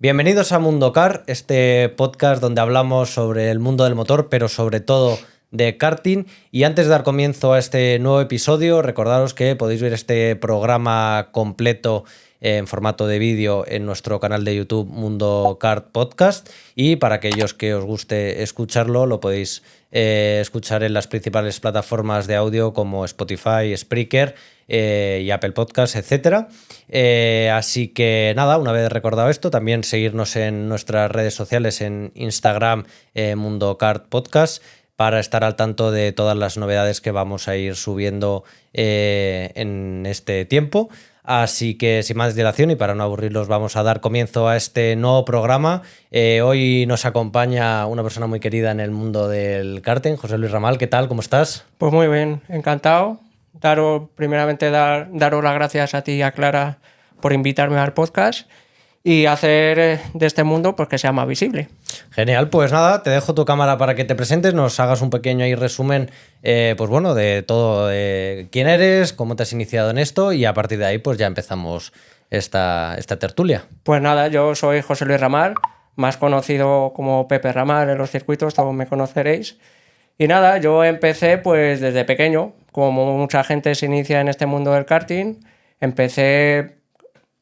Bienvenidos a Mundo Car, este podcast donde hablamos sobre el mundo del motor, pero sobre todo de karting. Y antes de dar comienzo a este nuevo episodio, recordaros que podéis ver este programa completo en formato de vídeo en nuestro canal de YouTube Mundo Kart Podcast, y para aquellos que os guste escucharlo lo podéis escuchar en las principales plataformas de audio como Spotify, Spreaker y Apple Podcasts, etc. Así que nada, una vez recordado esto, también seguirnos en nuestras redes sociales, en Instagram, Mundo Kart Podcast, para estar al tanto de todas las novedades que vamos a ir subiendo en este tiempo. Así que sin más dilación y para no aburrirlos, vamos a dar comienzo a este nuevo programa. Hoy nos acompaña una persona muy querida en el mundo del karting, José Luis Ramal. ¿Qué tal? ¿Cómo estás? Pues muy bien, encantado. Primeramente daros las gracias a ti y a Clara por invitarme al podcast y hacer de este mundo pues que sea más visible. Genial, pues nada, te dejo tu cámara para que te presentes, nos hagas un pequeño ahí resumen, pues bueno, de todo, quién eres, cómo te has iniciado en esto, y a partir de ahí pues ya empezamos esta tertulia. Pues nada, yo soy José Luis Ramal, más conocido como Pepe Ramal en los circuitos, todos me conoceréis. Y nada, yo empecé pues desde pequeño, como mucha gente se inicia en este mundo del karting. Empecé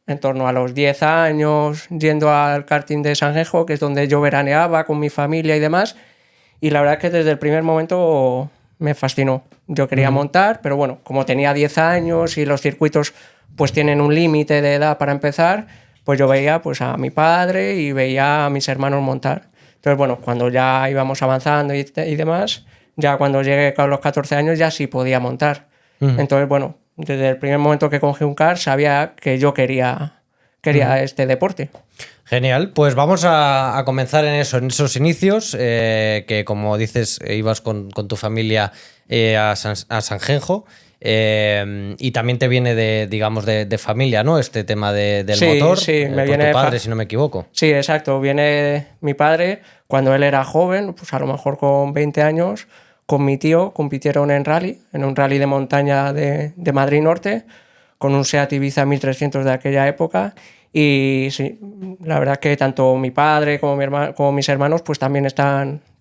en torno a los 10 años yendo al karting de Sanjenjo, que es donde yo veraneaba con mi familia y demás. Y la verdad es que desde el primer momento me fascinó. Yo quería montar, pero bueno, como tenía 10 años y los circuitos pues tienen un límite de edad para empezar, pues yo veía pues a mi padre y veía a mis hermanos montar. Entonces, bueno, cuando ya íbamos avanzando y demás, ya cuando llegué a los 14 años ya sí podía montar. Entonces, bueno, desde el primer momento que cogí un kart sabía que yo quería este deporte. Genial, pues vamos a comenzar en esos inicios, que como dices, ibas con tu familia a Sanjenjo. Y también te viene de familia, ¿no? Este tema del motor. Sí, me por viene tu padre, si no me equivoco. Sí, exacto. Viene mi padre cuando él era joven, pues a lo mejor con 20 años, con mi tío compitieron en un rally de montaña de Madrid Norte, con un Seat Ibiza 1300 de aquella época. Y sí, la verdad que tanto mi padre como mi hermano, como mis hermanos, pues también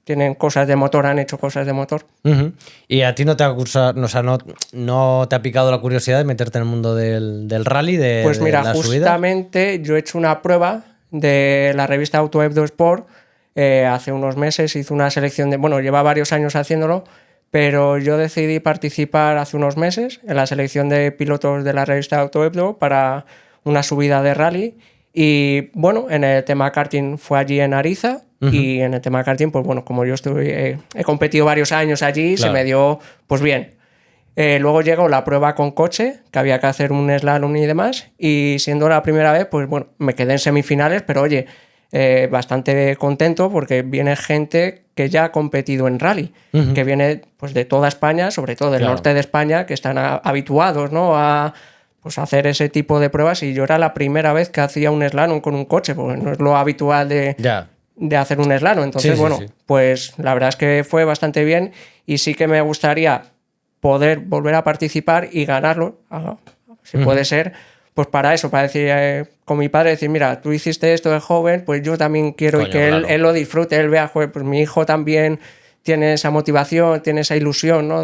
tienen cosas de motor, han hecho cosas de motor. Uh-huh. ¿Y a ti no te ha picado la curiosidad de meterte en el mundo del rally? Pues mira, la justamente subida? yo he hecho una prueba de la revista Auto Hebdo Sport. Hace unos meses hice una selección lleva varios años haciéndolo, pero yo decidí participar hace unos meses en la selección de pilotos de la revista Auto Hebdo para una subida de rally. Y bueno, en el tema karting fue allí en Ariza. Uh-huh. Y en el tema karting, pues bueno, como yo he competido varios años allí, claro, se me dio pues bien. Luego llegó la prueba con coche, que había que hacer un slalom y demás, y siendo la primera vez, pues bueno, me quedé en semifinales, pero oye, bastante contento porque viene gente que ya ha competido en rally, uh-huh, que viene pues de toda España, sobre todo del, claro, norte de España, que están habituados, ¿no?, a hacer ese tipo de pruebas, y yo era la primera vez que hacía un slalom con un coche, porque no es lo habitual de hacer un slalom. Entonces, sí. Pues la verdad es que fue bastante bien, y sí que me gustaría poder volver a participar y ganarlo, si puede ser, pues para eso, para decir con mi padre, decir, mira, tú hiciste esto de joven, pues yo también quiero. Coño, y que claro, él lo disfrute, él vea, joder, pues mi hijo también tiene esa motivación, tiene esa ilusión, ¿no?,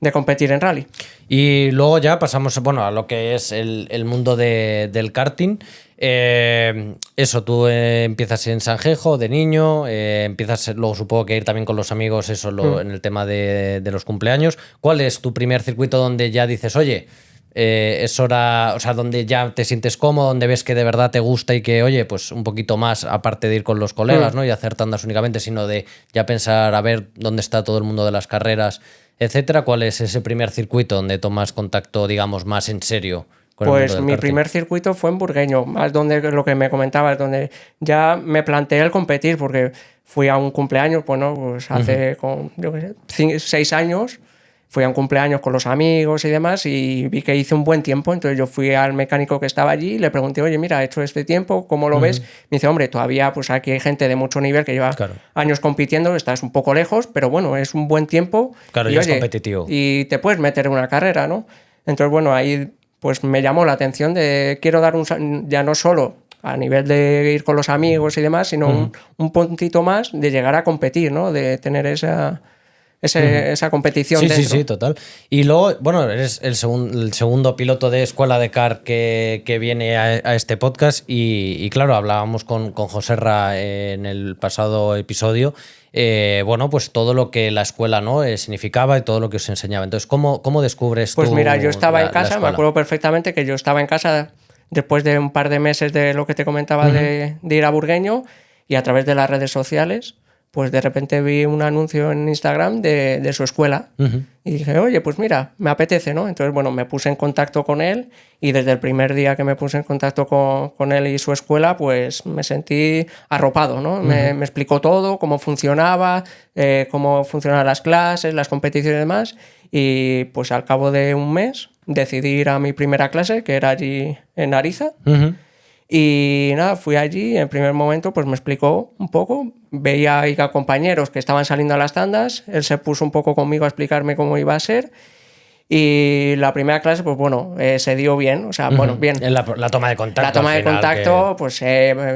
de competir en rally. Y luego ya pasamos, a lo que es el mundo del karting. Eso, tú empiezas en Sanjenjo de niño, luego supongo que ir también con los amigos, en el tema de los cumpleaños. ¿Cuál es tu primer circuito donde ya dices, oye, es hora, donde ya te sientes cómodo, donde ves que de verdad te gusta y que, oye, pues un poquito más, aparte de ir con los colegas, ¿no?, y hacer tandas únicamente, sino de ya pensar a ver dónde está todo el mundo de las carreras, etcétera? ¿Cuál es ese primer circuito donde tomas contacto, digamos, más en serio con el mundo del karting? Pues mi primer circuito fue en Burgueño, más donde lo que me comentabas, donde ya me planteé el competir, porque fui a un cumpleaños, pues hace, con 6 años, fui a un cumpleaños con los amigos y demás, y vi que hice un buen tiempo. Entonces yo fui al mecánico que estaba allí y le pregunté, oye, mira, he hecho este tiempo, ¿cómo lo ves? Me dice, hombre, todavía pues aquí hay gente de mucho nivel que lleva, claro, años compitiendo, estás un poco lejos, pero bueno, es un buen tiempo. Claro, y es competitivo. Y te puedes meter en una carrera, ¿no? Entonces, bueno, ahí pues me llamó la atención de quiero dar ya no solo a nivel de ir con los amigos y demás, sino un puntito más de llegar a competir, ¿no? De tener esa competición Sí, dentro. sí, total. Y luego, bueno, eres el segundo piloto de escuela de kart que viene a este podcast y claro, hablábamos con Joserra en el pasado episodio, bueno, pues todo lo que la escuela, ¿no? Significaba y todo lo que os enseñaba. Entonces, ¿cómo descubres Pues tú mira, yo estaba en la casa, me escuela? acuerdo perfectamente que yo estaba en casa después de un par de meses de lo que te comentaba de ir a Burgueño, y a través de las redes sociales, pues de repente vi un anuncio en Instagram de su escuela y dije, oye, pues mira, me apetece, ¿no? Entonces, bueno, me puse en contacto con él y desde el primer día que me puse en contacto con él y su escuela, pues me sentí arropado, ¿no? Me explicó todo, cómo funcionaba, cómo funcionaban las clases, las competiciones y demás, y pues al cabo de un mes decidí ir a mi primera clase, que era allí en Ariza. Y nada, fui allí y en primer momento pues me explicó un poco, veía ahí a compañeros que estaban saliendo a las tandas, él se puso un poco conmigo a explicarme cómo iba a ser, y la primera clase pues bueno, se dio bien, o sea, bueno, bien. En la toma de contacto. La toma al de final, contacto, pues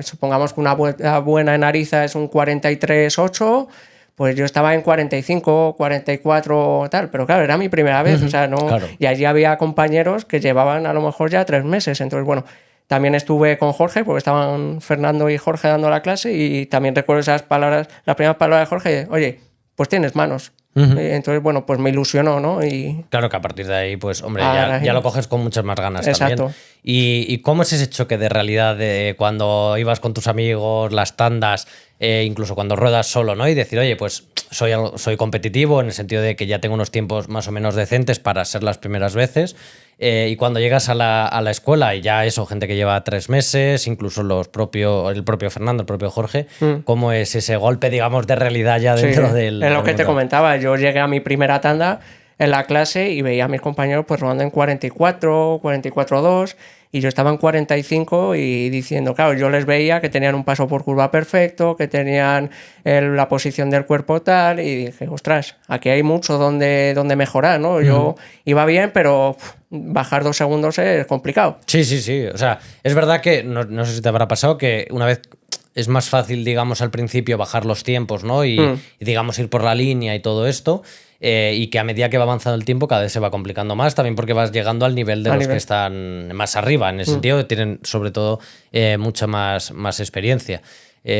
supongamos que una vuelta buena en Ariza es un 43,8, pues yo estaba en 45, 44, tal, pero claro, era mi primera vez, o sea, no. Claro. Y allí había compañeros que llevaban a lo mejor ya 3 meses, entonces bueno. También estuve con Jorge, porque estaban Fernando y Jorge dando la clase, y también recuerdo esas palabras, las primeras palabras de Jorge, oye, pues tienes manos. Entonces, bueno, pues me ilusionó, ¿no? Y claro que a partir de ahí, pues, hombre, ahora, ya lo coges con muchas más ganas exacto. también. ¿Y cómo es ese choque de realidad de cuando ibas con tus amigos, las tandas, incluso cuando ruedas solo, ¿no? Y decir, oye, pues soy competitivo en el sentido de que ya tengo unos tiempos más o menos decentes para ser las primeras veces. Y cuando llegas a la escuela y ya eso, gente que lleva 3 meses, incluso el propio Fernando, el propio Jorge, ¿cómo es ese golpe, digamos, de realidad ya dentro Sí, del... es lo del que te motor? comentaba. Yo llegué a mi primera tanda en la clase y veía a mis compañeros pues rodando en 44, 44,2, y yo estaba en 45 y diciendo, claro, yo les veía que tenían un paso por curva perfecto, que tenían la posición del cuerpo tal, y dije, ostras, aquí hay mucho donde mejorar, ¿no? Yo iba bien, pero bajar 2 segundos es complicado. Sí, sí, sí. O sea, es verdad que no sé si te habrá pasado que una vez es más fácil, digamos, al principio bajar los tiempos, ¿no? Y digamos, ir por la línea y todo esto. Y que a medida que va avanzando el tiempo cada vez se va complicando más, también porque vas llegando al nivel de los que están más arriba, en el sentido que tienen sobre todo mucha más experiencia. Yo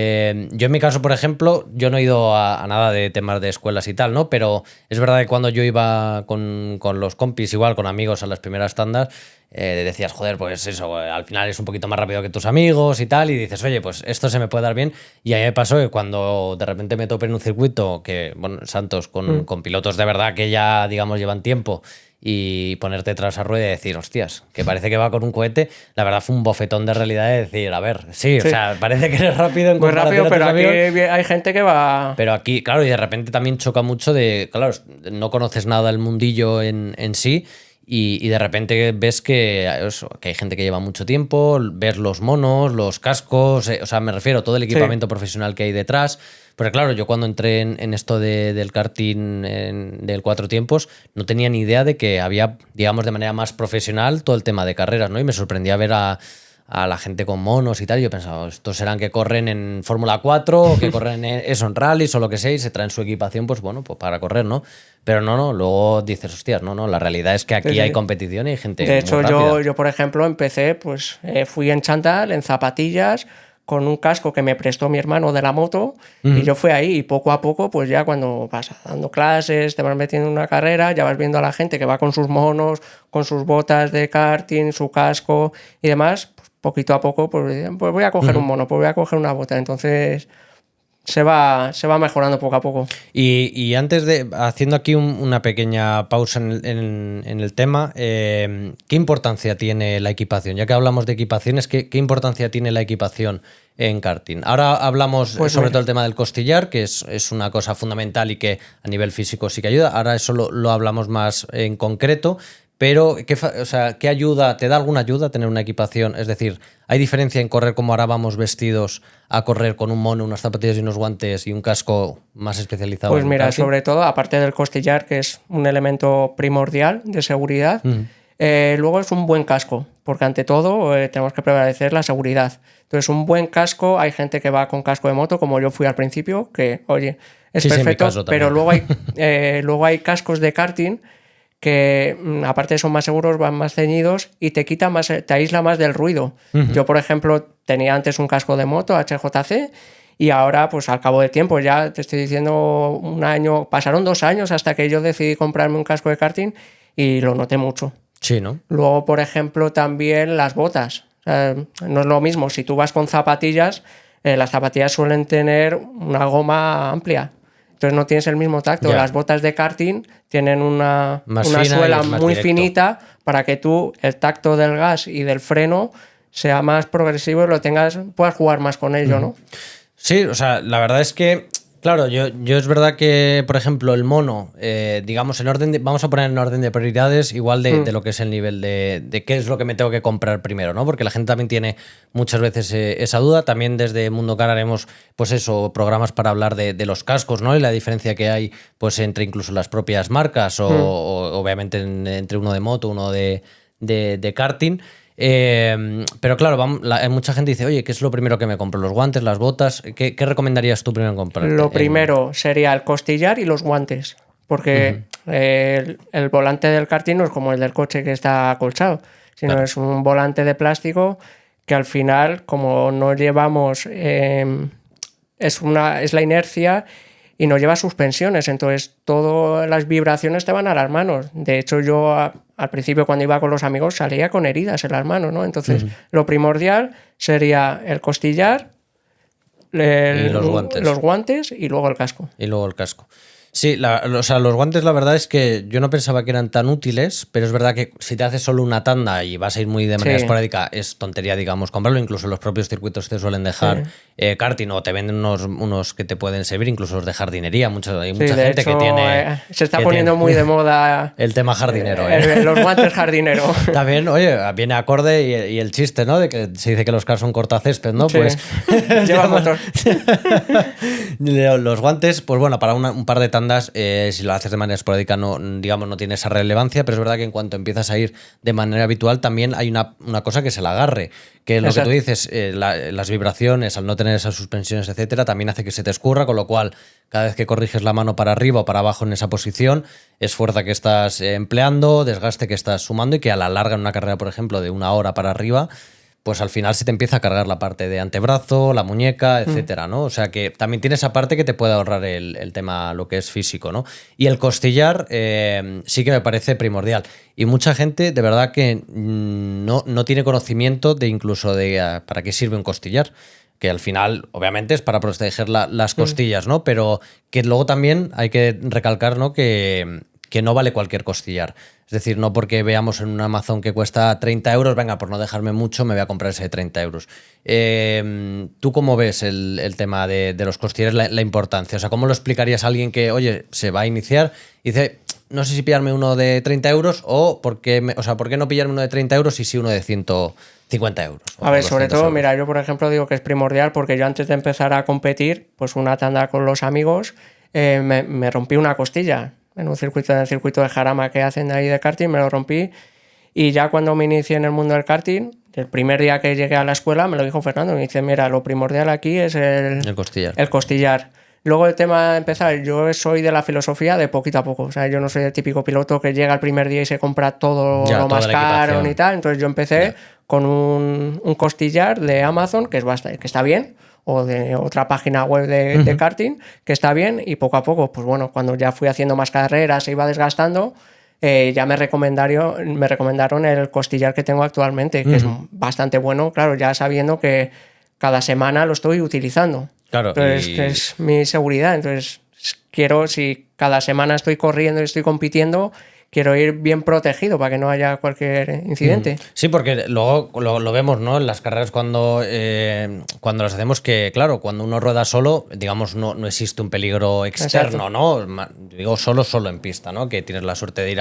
en mi caso, por ejemplo, yo no he ido a nada de temas de escuelas y tal, ¿no? Pero es verdad que cuando yo iba con los compis, igual con amigos a las primeras tandas, decías, joder, pues eso, al final es un poquito más rápido que tus amigos y tal, y dices, oye, pues esto se me puede dar bien. Y a mí me pasó que cuando de repente me topé en un circuito, que, bueno, Santos, con pilotos de verdad que ya, digamos, llevan tiempo, y ponerte tras a rueda y decir, hostias, que parece que va con un cohete, la verdad fue un bofetón de realidad de decir, a ver, sí, o sea, parece que eres rápido en Muy rápido, comparación a pero tus aquí amigos. hay gente que va... Pero aquí, claro, y de repente también choca mucho de, claro, no conoces nada del mundillo en sí, y de repente ves que hay gente que lleva mucho tiempo, ves los monos, los cascos, o sea, me refiero a todo el equipamiento profesional que hay detrás. Porque claro, yo cuando entré en esto del karting del 4 tiempos, no tenía ni idea de que había, digamos, de manera más profesional todo el tema de carreras, ¿no? Y me sorprendía ver a la gente con monos y tal. Y yo pensaba, estos serán que corren en Fórmula 4 o que corren en rallies o lo que sea y se traen su equipación, pues bueno, pues para correr, ¿no? Pero no, luego dices, hostias, no, la realidad es que aquí hay competición y hay gente De hecho, muy rápida. yo, por ejemplo, empecé, pues fui en chándal, en zapatillas, con un casco que me prestó mi hermano de la moto, y yo fui ahí, y poco a poco, pues ya cuando vas dando clases, te vas metiendo en una carrera, ya vas viendo a la gente que va con sus monos, con sus botas de karting, su casco y demás, pues poquito a poco, pues voy a coger un mono, pues voy a coger una bota. Entonces se va mejorando poco a poco. Y antes de, haciendo aquí una pequeña pausa en el tema, ¿qué importancia tiene la equipación? Ya que hablamos de equipaciones, ¿qué importancia tiene la equipación en karting? Ahora hablamos Pues sobre mira, todo el tema del costillar, que es una cosa fundamental y que a nivel físico sí que ayuda. Ahora eso lo hablamos más en concreto. Pero, ¿qué ayuda? ¿Te da alguna ayuda tener una equipación? Es decir, ¿hay diferencia en correr como ahora vamos vestidos a correr con un mono, unas zapatillas y unos guantes y un casco más especializado pues en mira, karting? sobre todo, aparte del costillar, que es un elemento primordial de seguridad, luego es un buen casco. porque ante todo tenemos que prevalecer la seguridad. Entonces, un buen casco, hay gente que va con casco de moto, como yo fui al principio, que, oye, es perfecto, pero luego hay cascos de karting que aparte son más seguros, van más ceñidos y te aísla más del ruido. Yo, por ejemplo, tenía antes un casco de moto HJC y ahora, pues al cabo del tiempo, ya te estoy diciendo pasaron 2 años hasta que yo decidí comprarme un casco de karting y lo noté mucho. Sí, ¿no? Luego, por ejemplo, también las botas. No es lo mismo, si tú vas con zapatillas, las zapatillas suelen tener una goma amplia. Entonces no tienes el mismo tacto. Ya. Las botas de karting tienen una fina suela muy directo. finita para que tú el tacto del gas y del freno sea más progresivo y puedas jugar más con ello, ¿no? Sí, o sea, la verdad es que, claro, yo es verdad que, por ejemplo, el mono, digamos, vamos a poner en orden de prioridades, igual de lo que es el nivel de qué es lo que me tengo que comprar primero, ¿no? Porque la gente también tiene muchas veces esa duda. También desde Mundo Car haremos, pues eso, programas para hablar de los cascos, ¿no? Y la diferencia que hay, pues, entre incluso las propias marcas o obviamente entre uno de moto, uno de karting. Pero claro, mucha gente dice, oye, ¿qué es lo primero que me compro? ¿Los guantes, las botas? ¿Qué recomendarías tú primero comprar? Lo primero sería el costillar y los guantes, porque el volante del karting no es como el del coche que está acolchado, sino es un volante de plástico que al final, como no llevamos, es la inercia y no lleva suspensiones, entonces todas las vibraciones te van a las manos. De hecho, yo al principio cuando iba con los amigos salía con heridas en las manos, ¿no? Entonces, lo primordial sería el costillar, y los guantes y luego el casco. Y luego el casco. Sí, o sea, los guantes la verdad es que yo no pensaba que eran tan útiles, pero es verdad que si te haces solo una tanda y vas a ir muy de manera esporádica, es tontería, digamos, comprarlo. Incluso los propios circuitos te suelen dejar karting o te venden unos que te pueden servir, incluso los de jardinería. Hay mucha gente que tiene... se está poniendo muy de moda... el tema jardinero. Los guantes jardinero. También, oye, viene acorde y el chiste, ¿no? De que se dice que los cars son cortacésped, ¿no? Sí. Pues... Lleva motor. Los guantes, pues bueno, para un par de tandas, si lo haces de manera esporádica, no tiene esa relevancia, pero es verdad que en cuanto empiezas a ir de manera habitual, también hay una cosa que es el agarre, que es lo que tú dices, las vibraciones, al no tener esas suspensiones, etcétera, también hace que se te escurra, con lo cual, cada vez que corriges la mano para arriba o para abajo en esa posición, es fuerza que estás empleando, desgaste que estás sumando y que a la larga en una carrera, por ejemplo, de 1 hora para arriba, pues al final se te empieza a cargar la parte de antebrazo, la muñeca, etcétera, ¿no? O sea que también tiene esa parte que te puede ahorrar el tema, lo que es físico, ¿no? Y el costillar sí que me parece primordial. Y mucha gente, de verdad, que no tiene conocimiento de incluso de para qué sirve un costillar. Que al final, obviamente, es para proteger las costillas, ¿no? Pero que luego también hay que recalcar, ¿no? Que no vale cualquier costillar. Es decir, no porque veamos en un Amazon que cuesta 30 euros, venga, por no dejarme mucho, me voy a comprar ese de 30 euros. ¿Tú cómo ves el tema de los costillares, la importancia? O sea, ¿cómo lo explicarías a alguien que, oye, se va a iniciar y dice, no sé si pillarme uno de 30 euros o ¿por qué no pillarme uno de 30 euros y sí uno de 150 euros? A ver, sobre todo, mira, yo por ejemplo digo que es primordial porque yo antes de empezar a competir, pues una tanda con los amigos, me rompí una costilla. En el circuito de Jarama que hacen ahí de karting, me lo rompí y ya cuando me inicié en el mundo del karting, el primer día que llegué a la escuela me lo dijo Fernando, me dice, mira, lo primordial aquí es el costillar. Luego el tema de empezar, yo soy de la filosofía de poquito a poco, o sea, yo no soy el típico piloto que llega el primer día y se compra todo lo más caro y tal, entonces yo empecé con un costillar de Amazon que está bien, o de otra página web de karting, que está bien, y poco a poco, pues bueno, cuando ya fui haciendo más carreras, se iba desgastando, ya me recomendaron el costillar que tengo actualmente, que es bastante bueno, claro, ya sabiendo que cada semana lo estoy utilizando. Claro. Entonces, que es mi seguridad. Entonces, si cada semana estoy corriendo y estoy compitiendo, quiero ir bien protegido para que no haya cualquier incidente. Sí, porque luego lo vemos, ¿no? En las carreras cuando las hacemos, que claro, cuando uno rueda solo, digamos, no existe un peligro externo, ¿no? Digo, solo en pista, ¿no? Que tienes la suerte de ir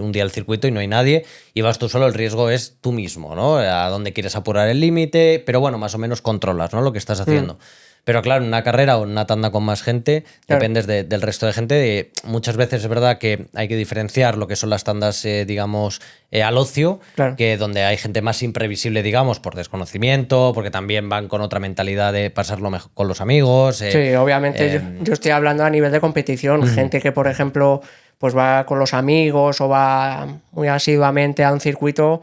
un día al circuito y no hay nadie y vas tú solo, el riesgo es tú mismo, ¿no? A dónde quieres apurar el límite, pero bueno, más o menos controlas, ¿no? Lo que estás haciendo. Pero claro, en una carrera o en una tanda con más gente, Claro. dependes del resto de gente. Muchas veces es verdad que hay que diferenciar lo que son las tandas, digamos, al ocio, Claro. que donde hay gente más imprevisible, digamos, por desconocimiento, porque también van con otra mentalidad de pasarlo mejor con los amigos. Sí, obviamente yo estoy hablando a nivel de competición, gente que por ejemplo pues va con los amigos o va muy asiduamente a un circuito,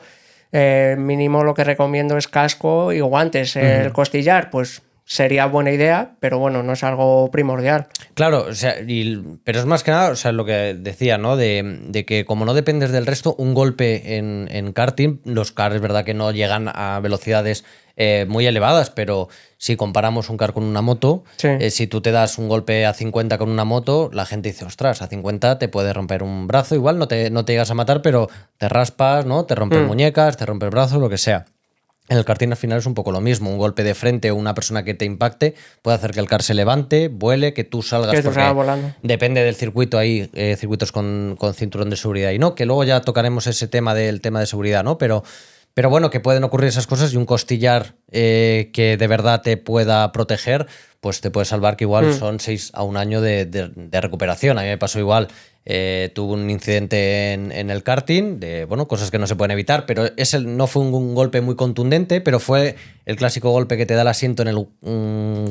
mínimo lo que recomiendo es casco y guantes. El costillar pues sería buena idea, pero bueno, no es algo primordial. Claro, o sea, pero es más que nada, o sea, lo que decía, ¿no? De que como no dependes del resto, un golpe en karting, los cars es verdad que no llegan a velocidades muy elevadas, pero si comparamos un car con una moto, Sí. si tú te das un golpe a 50 con una moto, la gente dice, ostras, a 50 te puede romper un brazo, igual no te llegas a matar, pero te raspas, ¿no? Te rompes muñecas, te rompes brazos, lo que sea. En el karting al final es un poco lo mismo. Un golpe de frente o una persona que te impacte puede hacer que el car se levante, vuele, que tú salgas. Que tú porque salgas volando. depende del circuito. Hay circuitos con cinturón de seguridad y no, que luego ya tocaremos ese tema del tema de seguridad, ¿no? Pero bueno, que pueden ocurrir esas cosas y un costillar que de verdad te pueda proteger, pues te puede salvar, que igual son 6 a 1 año de recuperación. A mí me pasó igual. Tuve un incidente en el karting, bueno, cosas que no se pueden evitar, pero no fue un golpe muy contundente, pero fue el clásico golpe que te da el asiento en el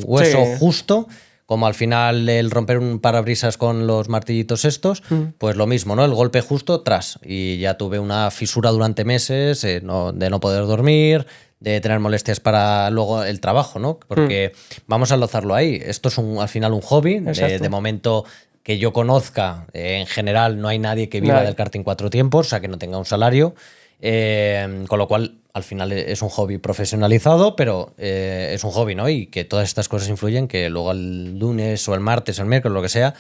hueso Sí. justo, como al final el romper un parabrisas con los martillitos estos, pues lo mismo, ¿no? El golpe justo tras, y ya tuve una fisura durante meses, de no poder dormir, de tener molestias para luego el trabajo, ¿no? Porque vamos a enlazarlo ahí. Esto es al final un hobby, de momento que yo conozca, en general no hay nadie que viva del karting 4 tiempos, o sea, que no tenga un salario, con lo cual al final es un hobby profesionalizado, pero es un hobby, ¿no? Y que todas estas cosas influyen, que luego el lunes o el martes o el miércoles, lo que sea,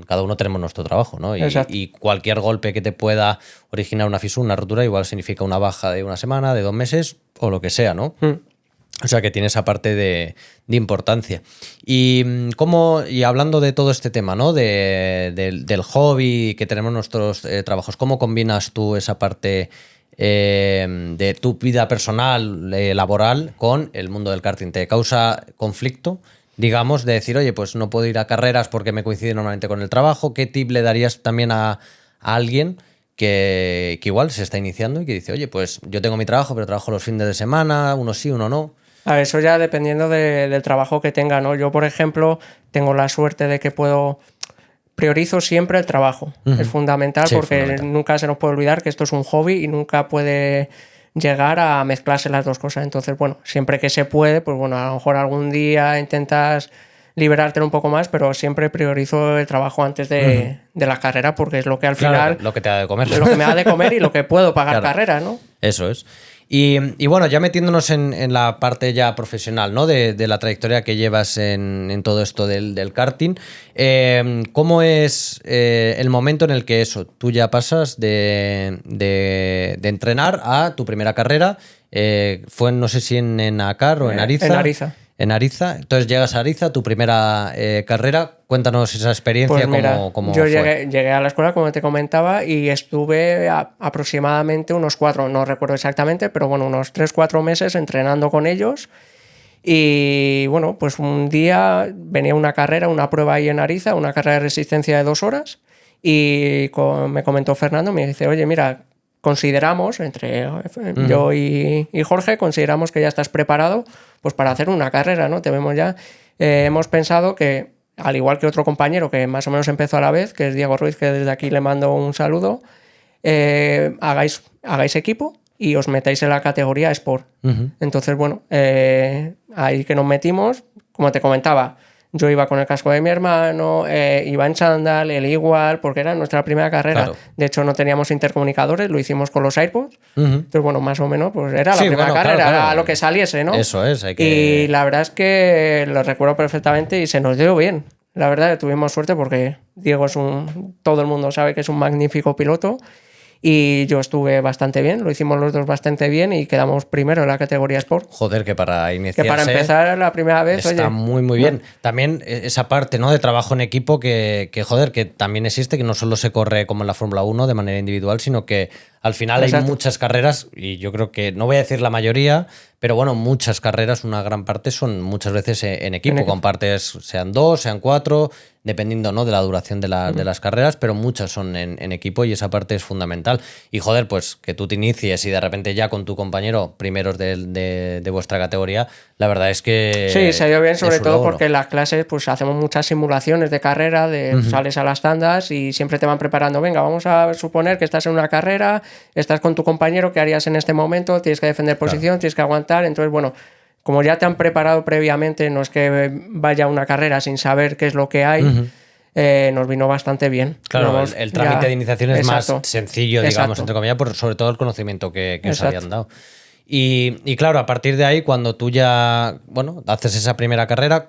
cada uno tenemos nuestro trabajo, ¿no? Y cualquier golpe que te pueda originar una fisura, una rotura, igual significa una baja de una semana, de 2 meses o lo que sea, ¿no? O sea que tiene esa parte de importancia. Y hablando de todo este tema, ¿no? Del hobby, que tenemos nuestros trabajos, ¿cómo combinas tú esa parte de tu vida personal, laboral, con el mundo del karting? ¿Te causa conflicto, digamos, de decir, oye, pues no puedo ir a carreras porque me coincide normalmente con el trabajo? ¿Qué tip le darías también a alguien que igual se está iniciando y que dice, oye, pues yo tengo mi trabajo, pero trabajo los fines de semana, uno sí, uno no? A ver, eso ya dependiendo del trabajo que tenga, ¿no? Yo, por ejemplo, tengo la suerte de que priorizo siempre el trabajo. Es fundamental, Sí, porque fundamental. nunca se nos puede olvidar que esto es un hobby y nunca puede llegar a mezclarse las dos cosas. Entonces, bueno, siempre que se puede, pues bueno, a lo mejor algún día intentas liberarte un poco más, pero siempre priorizo el trabajo antes de la carrera, porque es lo que al final Lo que te da de comer. lo que me da de comer y lo que puedo pagar Claro. carreras, ¿no? Eso es. Y bueno, ya metiéndonos en la parte ya profesional, ¿no? De la trayectoria que llevas en todo esto del karting, ¿cómo es el momento en el que tú ya pasas de entrenar a tu primera carrera? Fue, no sé si en Acar o en Ariza. En Ariza. En Ariza. Entonces llegas a Ariza, tu primera carrera. Cuéntanos esa experiencia, Pues mira, cómo yo fue. llegué a la escuela, como te comentaba, y estuve aproximadamente unos 4, no recuerdo exactamente, pero bueno, unos 3-4 meses entrenando con ellos. Y bueno, pues un día venía una carrera, una prueba ahí en Ariza, una carrera de resistencia de 2 horas, y me comentó Fernando, me dice, oye, mira, consideramos, entre yo y Jorge, consideramos que ya estás preparado pues para hacer una carrera, ¿no? Te vemos ya. Hemos pensado que, al igual que otro compañero que más o menos empezó a la vez, que es Diego Ruiz, que desde aquí le mando un saludo, hagáis equipo y os metáis en la categoría Sport. Entonces, bueno, ahí que nos metimos, como te comentaba, yo iba con el casco de mi hermano, iba en chándal, él igual, porque era nuestra primera carrera. Claro. De hecho, no teníamos intercomunicadores, lo hicimos con los AirPods. Entonces, bueno, más o menos, pues era la Sí, primera bueno, carrera, claro. a lo que saliese, ¿no? Eso es, hay que... Y la verdad es que lo recuerdo perfectamente y se nos dio bien. La verdad que tuvimos suerte porque Diego todo el mundo sabe que es un magnífico piloto. Y yo estuve bastante bien, lo hicimos los dos bastante bien y quedamos primero en la categoría Sport. Joder, que para Que iniciarse... para empezar la primera vez, está oye, muy, muy bien. También esa parte, ¿no? De trabajo en equipo que, joder, que también existe, que no solo se corre como en la Fórmula 1 de manera individual, sino que Al final hay muchas carreras, y yo creo que, no voy a decir la mayoría, pero bueno, muchas carreras, una gran parte son muchas veces en equipo. Compartes, sean 2, sean 4, dependiendo, ¿no?, de la duración de las carreras, pero muchas son en equipo y esa parte es fundamental. Y joder, pues que tú te inicies y de repente ya con tu compañero, primeros de vuestra categoría, la verdad es que... Sí, se dio bien, sobre todo porque en las clases pues hacemos muchas simulaciones de carrera, sales a las tandas y siempre te van preparando, venga, vamos a suponer que estás en una carrera, estás con tu compañero, ¿qué harías en este momento? Tienes que defender posición, tienes que aguantar, entonces bueno, como ya te han preparado previamente, no es que vaya a una carrera sin saber qué es lo que hay, nos vino bastante bien. Claro, el trámite de iniciación es más sencillo, digamos, entre comillas, sobre todo el conocimiento que os habían dado. Y claro, a partir de ahí, cuando tú ya, bueno, haces esa primera carrera,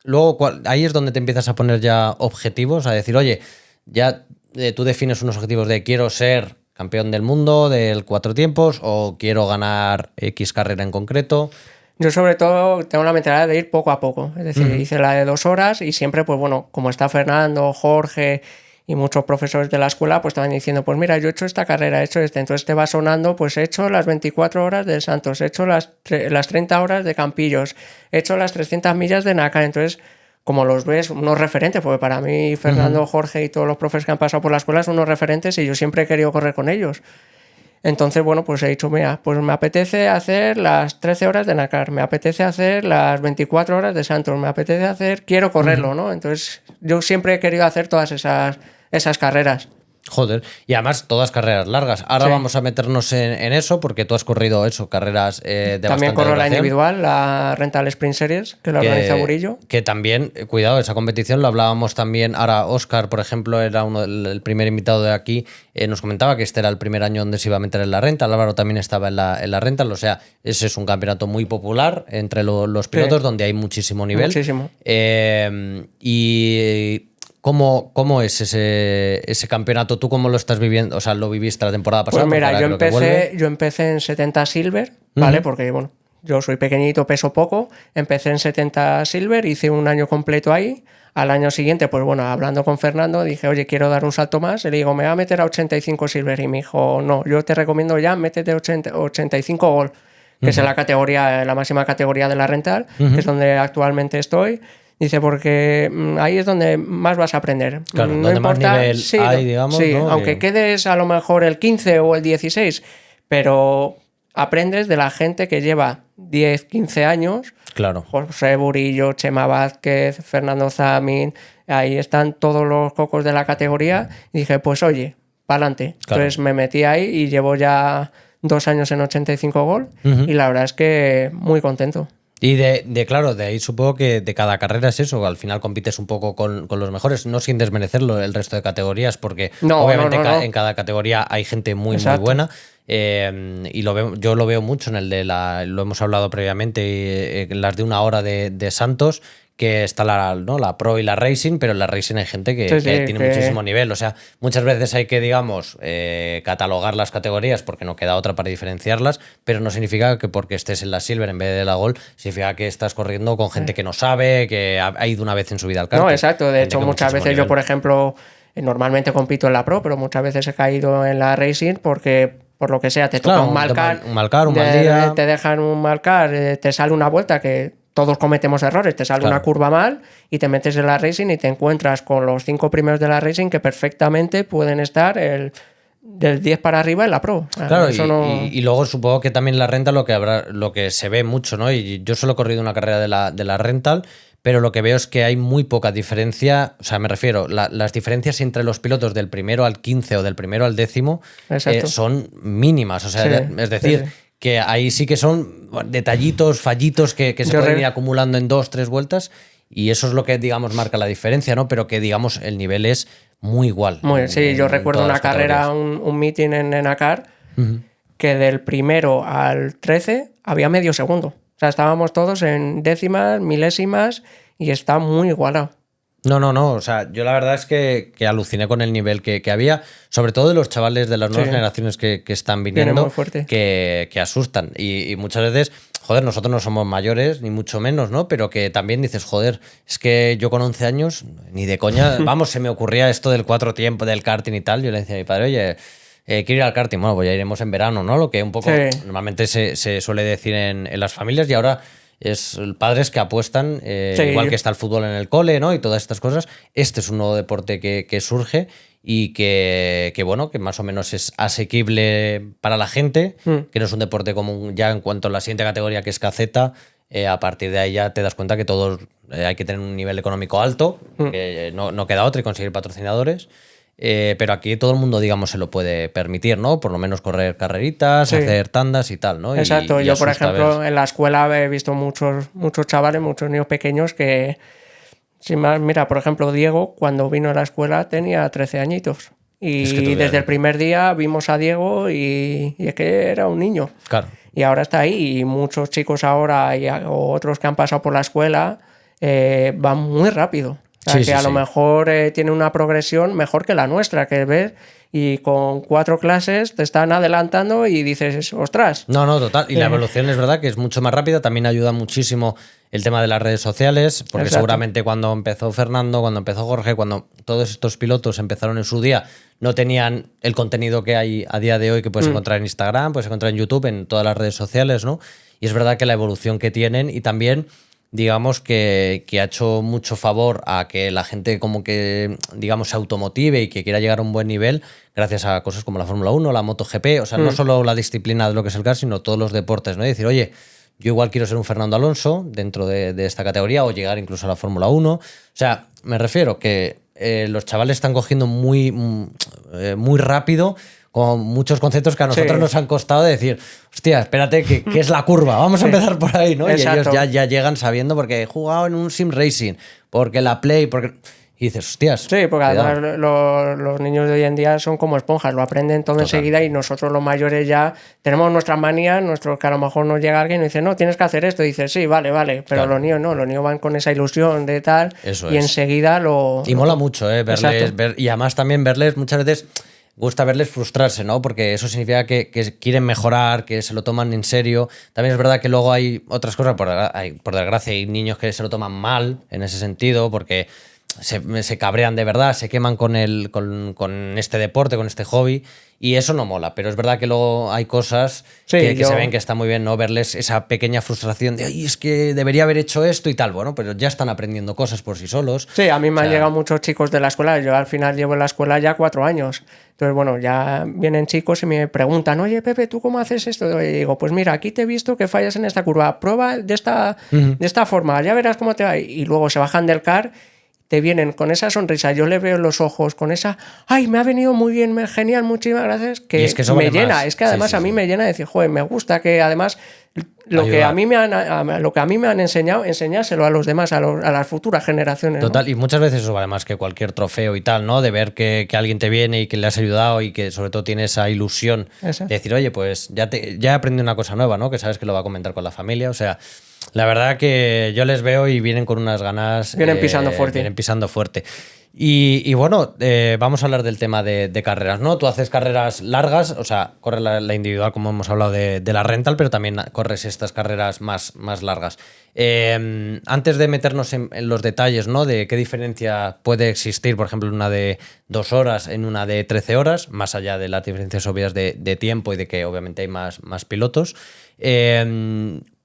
luego ahí es donde te empiezas a poner ya objetivos, a decir, oye, ya tú defines unos objetivos de quiero ser campeón del mundo del 4 tiempos o quiero ganar X carrera en concreto. Yo sobre todo tengo la mentalidad de ir poco a poco, es decir, hice la de 2 horas y siempre, pues bueno, como está Fernando, Jorge y muchos profesores de la escuela, pues te van diciendo, pues mira, yo he hecho esta carrera, he hecho entonces te va sonando, pues he hecho las 24 horas de Santos, he hecho las 30 horas de Campillos, he hecho las 300 millas de Nácar, entonces como los ves, unos referentes, porque para mí Fernando, Jorge y todos los profes que han pasado por la escuela son unos referentes y yo siempre he querido correr con ellos. Entonces, bueno, pues he dicho, mira, pues me apetece hacer las 13 horas de Nácar, me apetece hacer las 24 horas de Santos, me apetece hacer, quiero correrlo, ¿no? Entonces, yo siempre he querido hacer todas esas carreras. Joder, y además todas carreras largas. Ahora vamos a meternos en eso porque tú has corrido eso, carreras de bastante También corro duración. La individual, la Rental Sprint Series, que la organiza Burillo. Que también, cuidado, esa competición lo hablábamos también. Ahora Óscar, por ejemplo, era el primer invitado de aquí, nos comentaba que este era el primer año donde se iba a meter en la Rental. Álvaro también estaba en la Rental, o sea, ese es un campeonato muy popular entre los pilotos donde hay muchísimo nivel. Muchísimo. Y... ¿Cómo es ese campeonato? ¿Tú cómo lo estás viviendo? O sea, ¿lo viviste la temporada pasada? Pues mira, yo empecé en 70 Silver, ¿vale? Porque, bueno, yo soy pequeñito, peso poco. Empecé en 70 Silver, hice un año completo ahí. Al año siguiente, pues bueno, hablando con Fernando, dije, oye, quiero dar un salto más. Y le digo, me voy a meter a 85 Silver. Y me dijo, no, yo te recomiendo ya, métete 85 Gold, que es la categoría, la máxima categoría de la Rental, que es donde actualmente estoy. Dice, porque ahí es donde más vas a aprender. Claro, no donde importa, más nivel hay, digamos. Sí, ¿no? aunque quedes a lo mejor el 15 o el 16, pero aprendes de la gente que lleva 10, 15 años. Claro. José Burillo, Chema Vázquez, Fernando Zamin, ahí están todos los cocos de la categoría. Y dije, pues oye, pa'lante. Claro. Entonces me metí ahí y llevo ya 2 años en 85 Gold y la verdad es que muy contento. Y claro, de ahí supongo que de cada carrera es eso, al final compites un poco con los mejores, no sin desmerecerlo el resto de categorías, porque obviamente en cada categoría hay gente muy buena. Y yo lo veo mucho en el de lo hemos hablado previamente, las de 1 hora de Santos, que está la Pro y la Racing, pero en la Racing hay gente que tiene muchísimo nivel. O sea, muchas veces hay que, digamos, catalogar las categorías porque no queda otra para diferenciarlas, pero no significa que porque estés en la Silver en vez de la Gold, significa que estás corriendo con gente que no sabe, que ha ido una vez en su vida al karting. No, exacto. De hecho, muchas veces yo, por ejemplo, normalmente compito en la Pro, pero muchas veces he caído en la Racing porque... por lo que sea, te toca un mal car, un mal día. Te dejan un mal car, te sale una vuelta que todos cometemos errores, te sale una curva mal y te metes en la Racing y te encuentras con los 5 primeros de la Racing que perfectamente pueden estar del 10 para arriba en la Pro. Claro, y luego supongo que también la Rental lo que se ve mucho, ¿no? Y yo solo he corrido una carrera de la Rental, pero lo que veo es que hay muy poca diferencia, o sea, me refiero, las diferencias entre los pilotos del primero al 15 o del primero al 10º son mínimas, o sea, es decir, que ahí sí que son detallitos, fallitos que se pueden ir acumulando en 2-3 vueltas y eso es lo que, digamos, marca la diferencia, ¿no? Pero que, digamos, el nivel es muy igual. Yo recuerdo una carrera, un meeting en Nácar, que del primero al 13 había medio segundo. O sea, estábamos todos en décimas, milésimas y está muy igualado. No. O sea, yo la verdad es que aluciné con el nivel que había, sobre todo de los chavales de las nuevas generaciones que están viniendo, que asustan. Y muchas veces, joder, nosotros no somos mayores, ni mucho menos, ¿no? Pero que también dices, joder, es que yo con 11 años, ni de coña, vamos, se me ocurría esto del 4 tiempos, del karting y tal. Yo le decía a mi padre, oye, quiero ir al karting, bueno, pues ya iremos en verano, ¿no? Lo que un poco Sí. normalmente se suele decir en las familias y ahora es padres que apuestan, Sí, igual que está el fútbol en el cole, ¿no? Y todas estas cosas. Este es un nuevo deporte que surge y bueno, que más o menos es asequible para la gente, que no es un deporte común ya en cuanto a la siguiente categoría que es caceta. A partir de ahí ya te das cuenta que todos hay que tener un nivel económico alto, que no queda otra y conseguir patrocinadores. Pero aquí todo el mundo, digamos, se lo puede permitir, ¿no? Por lo menos correr carreritas, Sí. hacer tandas y tal, ¿no? Exacto. Y Yo, por asusta ejemplo, ver. en la escuela he visto muchos chavales, muchos niños pequeños que, sin más, mira, por ejemplo, Diego, cuando vino a la escuela tenía 13 añiñitos. Es que Y tú desde el veas, primer día vimos a Diego y es que era un niño. claro. Y ahora está ahí. Y muchos chicos ahora o otros que han pasado por la escuela van muy rápido. O sea, Sí, que sí, a lo sí. mejor tiene una progresión mejor que la nuestra, que ves, y con 4 clases te están adelantando y dices, ostras. No, total. Y la evolución es verdad que es mucho más rápida. También ayuda muchísimo el tema de las redes sociales, porque Exacto. seguramente cuando empezó Fernando, cuando empezó Jorge, cuando todos estos pilotos empezaron en su día, no tenían el contenido que hay a día de hoy que puedes encontrar en Instagram, puedes encontrar en YouTube, en todas las redes sociales, ¿no? Y es verdad que la evolución que tienen y también digamos que ha hecho mucho favor a que la gente como que, digamos, se automotive y que quiera llegar a un buen nivel gracias a cosas como la Fórmula 1, la MotoGP, o sea, no solo la disciplina de lo que es el kart, sino todos los deportes, ¿no? Y decir, oye, yo igual quiero ser un Fernando Alonso dentro de esta categoría o llegar incluso a la Fórmula 1. O sea, me refiero que los chavales están cogiendo muy rápido con muchos conceptos que a nosotros Sí. nos han costado de decir, hostia, espérate, ¿qué es la curva? Vamos a empezar por ahí, ¿no? Y Exacto. ellos ya llegan sabiendo porque he jugado en un sim racing, porque la Play, porque... Y dices, hostias. Sí, porque cuidado. además los niños de hoy en día son como esponjas, lo aprenden todo Total. enseguida y nosotros los mayores ya tenemos nuestras manías, que a lo mejor nos llega alguien y dice, no, tienes que hacer esto, y dices, sí, vale, pero Claro. los niños no, los niños van con esa ilusión de tal Eso y es. enseguida lo... Y mola mucho, verles, Exacto. y además también verles, muchas veces gusta verles frustrarse, ¿no? Porque eso significa que quieren mejorar, que se lo toman en serio. También es verdad que luego hay otras cosas, por desgracia, hay niños que se lo toman mal en ese sentido, porque se cabrean de verdad, se queman con este deporte, con este hobby, y eso no mola. Pero es verdad que luego hay cosas Sí, que se ven que está muy bien, ¿no? Verles esa pequeña frustración de, ay, es que debería haber hecho esto y tal. Bueno, pero ya están aprendiendo cosas por sí solos. Sí, a mí me O han sea, llegado muchos chicos de la escuela. Yo al final llevo en la escuela ya 4 años. Entonces, bueno, ya vienen chicos y me preguntan, oye, Pepe, ¿tú cómo haces esto? Y digo, pues mira, aquí te he visto que fallas en esta curva. Prueba de esta forma, ya verás cómo te va. Y luego se bajan del car, te vienen con esa sonrisa. Yo le veo en los ojos con esa, ay, me ha venido muy bien, genial, muchísimas gracias. Que, Y es que eso me vale llena. más. Es que además Sí, a mí sí. me llena de decir, joder, me gusta que además lo que Ayudar. lo que a mí me han enseñado, enseñárselo a los demás, a las futuras generaciones. ¿no? Total, y muchas veces eso vale más que cualquier trofeo y tal, ¿no? De ver que alguien te viene y que le has ayudado y que sobre todo tiene esa ilusión Exacto. de decir, oye, pues ya he aprendido una cosa nueva, ¿no? Que sabes que lo va a comentar con la familia. O sea, la verdad que yo les veo y vienen con unas ganas. Vienen pisando fuerte. Vienen pisando fuerte. Y bueno, vamos a hablar del tema de carreras, ¿no? Tú haces carreras largas, o sea, corres la individual, como hemos hablado de la rental, pero también corres estas carreras más largas. Antes de meternos en los detalles, ¿no? De qué diferencia puede existir, por ejemplo, en una de 2 horas, en una de 13 horas, más allá de las diferencias obvias de tiempo y de que obviamente hay más pilotos.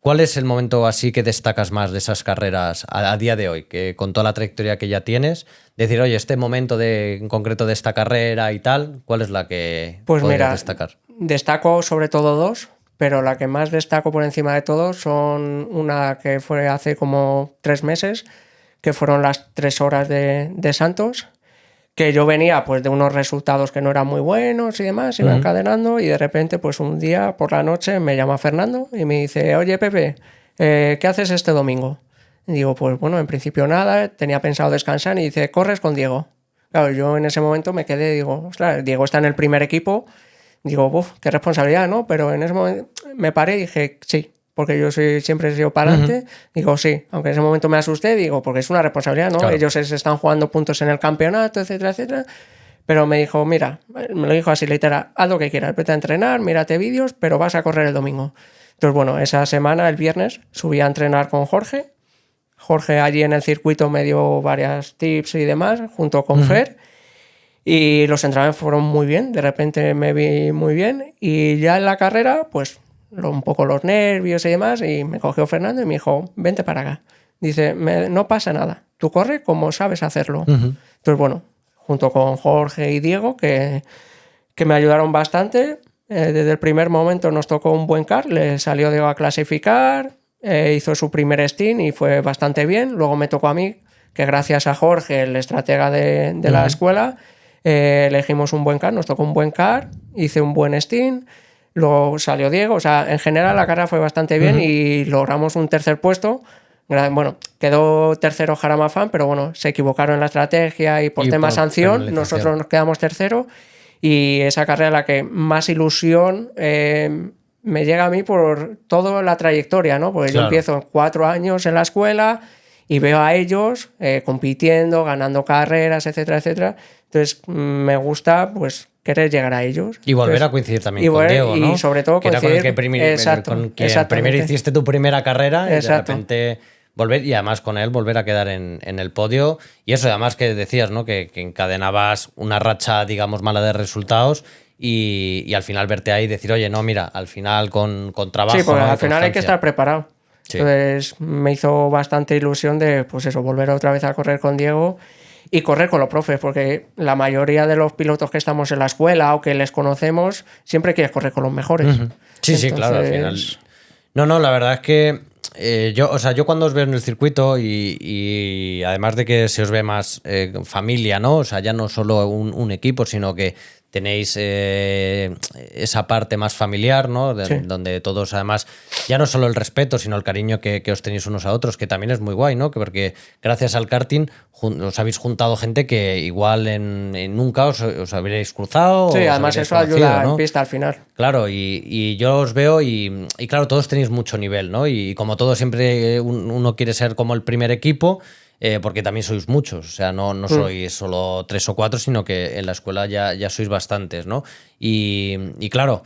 ¿Cuál es el momento así que destacas más de esas carreras a día de hoy? Que con toda la trayectoria que ya tienes, decir, oye, este momento en concreto de esta carrera y tal, ¿cuál es la que Pues podrías mira, destacar? destaco sobre todo 2, pero la que más destaco por encima de todo son una que fue hace como 3 meses, que fueron las 3 horas de Santos, que yo venía pues de unos resultados que no eran muy buenos y demás, iba encadenando y de repente pues un día por la noche me llama Fernando y me dice, oye Pepe, ¿qué haces este domingo? Y digo, pues bueno, en principio nada, tenía pensado descansar y dice, corres con Diego. Claro, yo en ese momento me quedé, digo, ostras, Diego está en el primer equipo, digo, uff, qué responsabilidad, ¿no? Pero en ese momento me paré y dije, sí, porque yo siempre he sido para adelante, digo, sí, aunque en ese momento me asusté, digo, porque es una responsabilidad, ¿no? Claro. Ellos se están jugando puntos en el campeonato, etcétera, etcétera. Pero me dijo, mira, me lo dijo así literal, haz lo que quieras, vete a entrenar, mírate vídeos, pero vas a correr el domingo. Entonces, bueno, esa semana, el viernes, subí a entrenar con Jorge. Jorge allí en el circuito me dio varias tips y demás, junto con Fer. Y los entrenamientos fueron muy bien, de repente me vi muy bien y ya en la carrera, pues un poco los nervios y demás, y me cogió Fernando y me dijo, vente para acá. Dice, no pasa nada, tú corre como sabes hacerlo. Entonces, bueno, junto con Jorge y Diego, que me ayudaron bastante, desde el primer momento nos tocó un buen car, le salió Diego a clasificar, hizo su primer stint y fue bastante bien. Luego me tocó a mí, que gracias a Jorge, el estratega de la escuela, elegimos un buen car, nos tocó un buen car, hice un buen stint. Luego salió Diego, o sea, en general la carrera fue bastante bien y logramos un tercer puesto. Bueno, quedó tercero Jarama Fan, pero bueno, se equivocaron en la estrategia y por tema sanción, nosotros nos quedamos tercero. Y esa carrera la que más ilusión me llega a mí por toda la trayectoria, ¿no? Porque yo empiezo 4 años en la escuela y veo a ellos compitiendo, ganando carreras, etcétera, etcétera. Entonces me gusta, pues, querer llegar a ellos. Y volver a coincidir también con Diego, ¿no? Y sobre todo coincidir... Que era con quien primero hiciste tu primera carrera y de repente volver, y además con él volver a quedar en el podio. Y eso, además que decías, ¿no? Que encadenabas una racha, digamos, mala de resultados y al final verte ahí y decir, oye, no, mira, al final con trabajo... Sí, porque ¿no? al final hay que estar preparado. Sí. Entonces me hizo bastante ilusión de, pues eso, volver otra vez a correr con Diego y correr con los profes, porque la mayoría de los pilotos que estamos en la escuela o que les conocemos, siempre quieres correr con los mejores. Sí, entonces... sí, claro, al final. No, la verdad es que yo cuando os veo en el circuito y además de que se os ve más familia, ¿no? O sea, ya no solo un equipo, sino que tenéis esa parte más familiar, ¿no? Donde todos, además, ya no solo el respeto, sino el cariño que os tenéis unos a otros, que también es muy guay, ¿no? Porque gracias al karting os habéis juntado gente que igual nunca os habríais cruzado. Sí, además eso ayuda, ¿no? En pista al final. Claro, y yo os veo y claro, todos tenéis mucho nivel, ¿no? Y como todo siempre uno quiere ser como el primer equipo, porque también sois muchos, o sea, no sois solo 3 o 4, sino que en la escuela ya sois bastantes, ¿no? Y claro,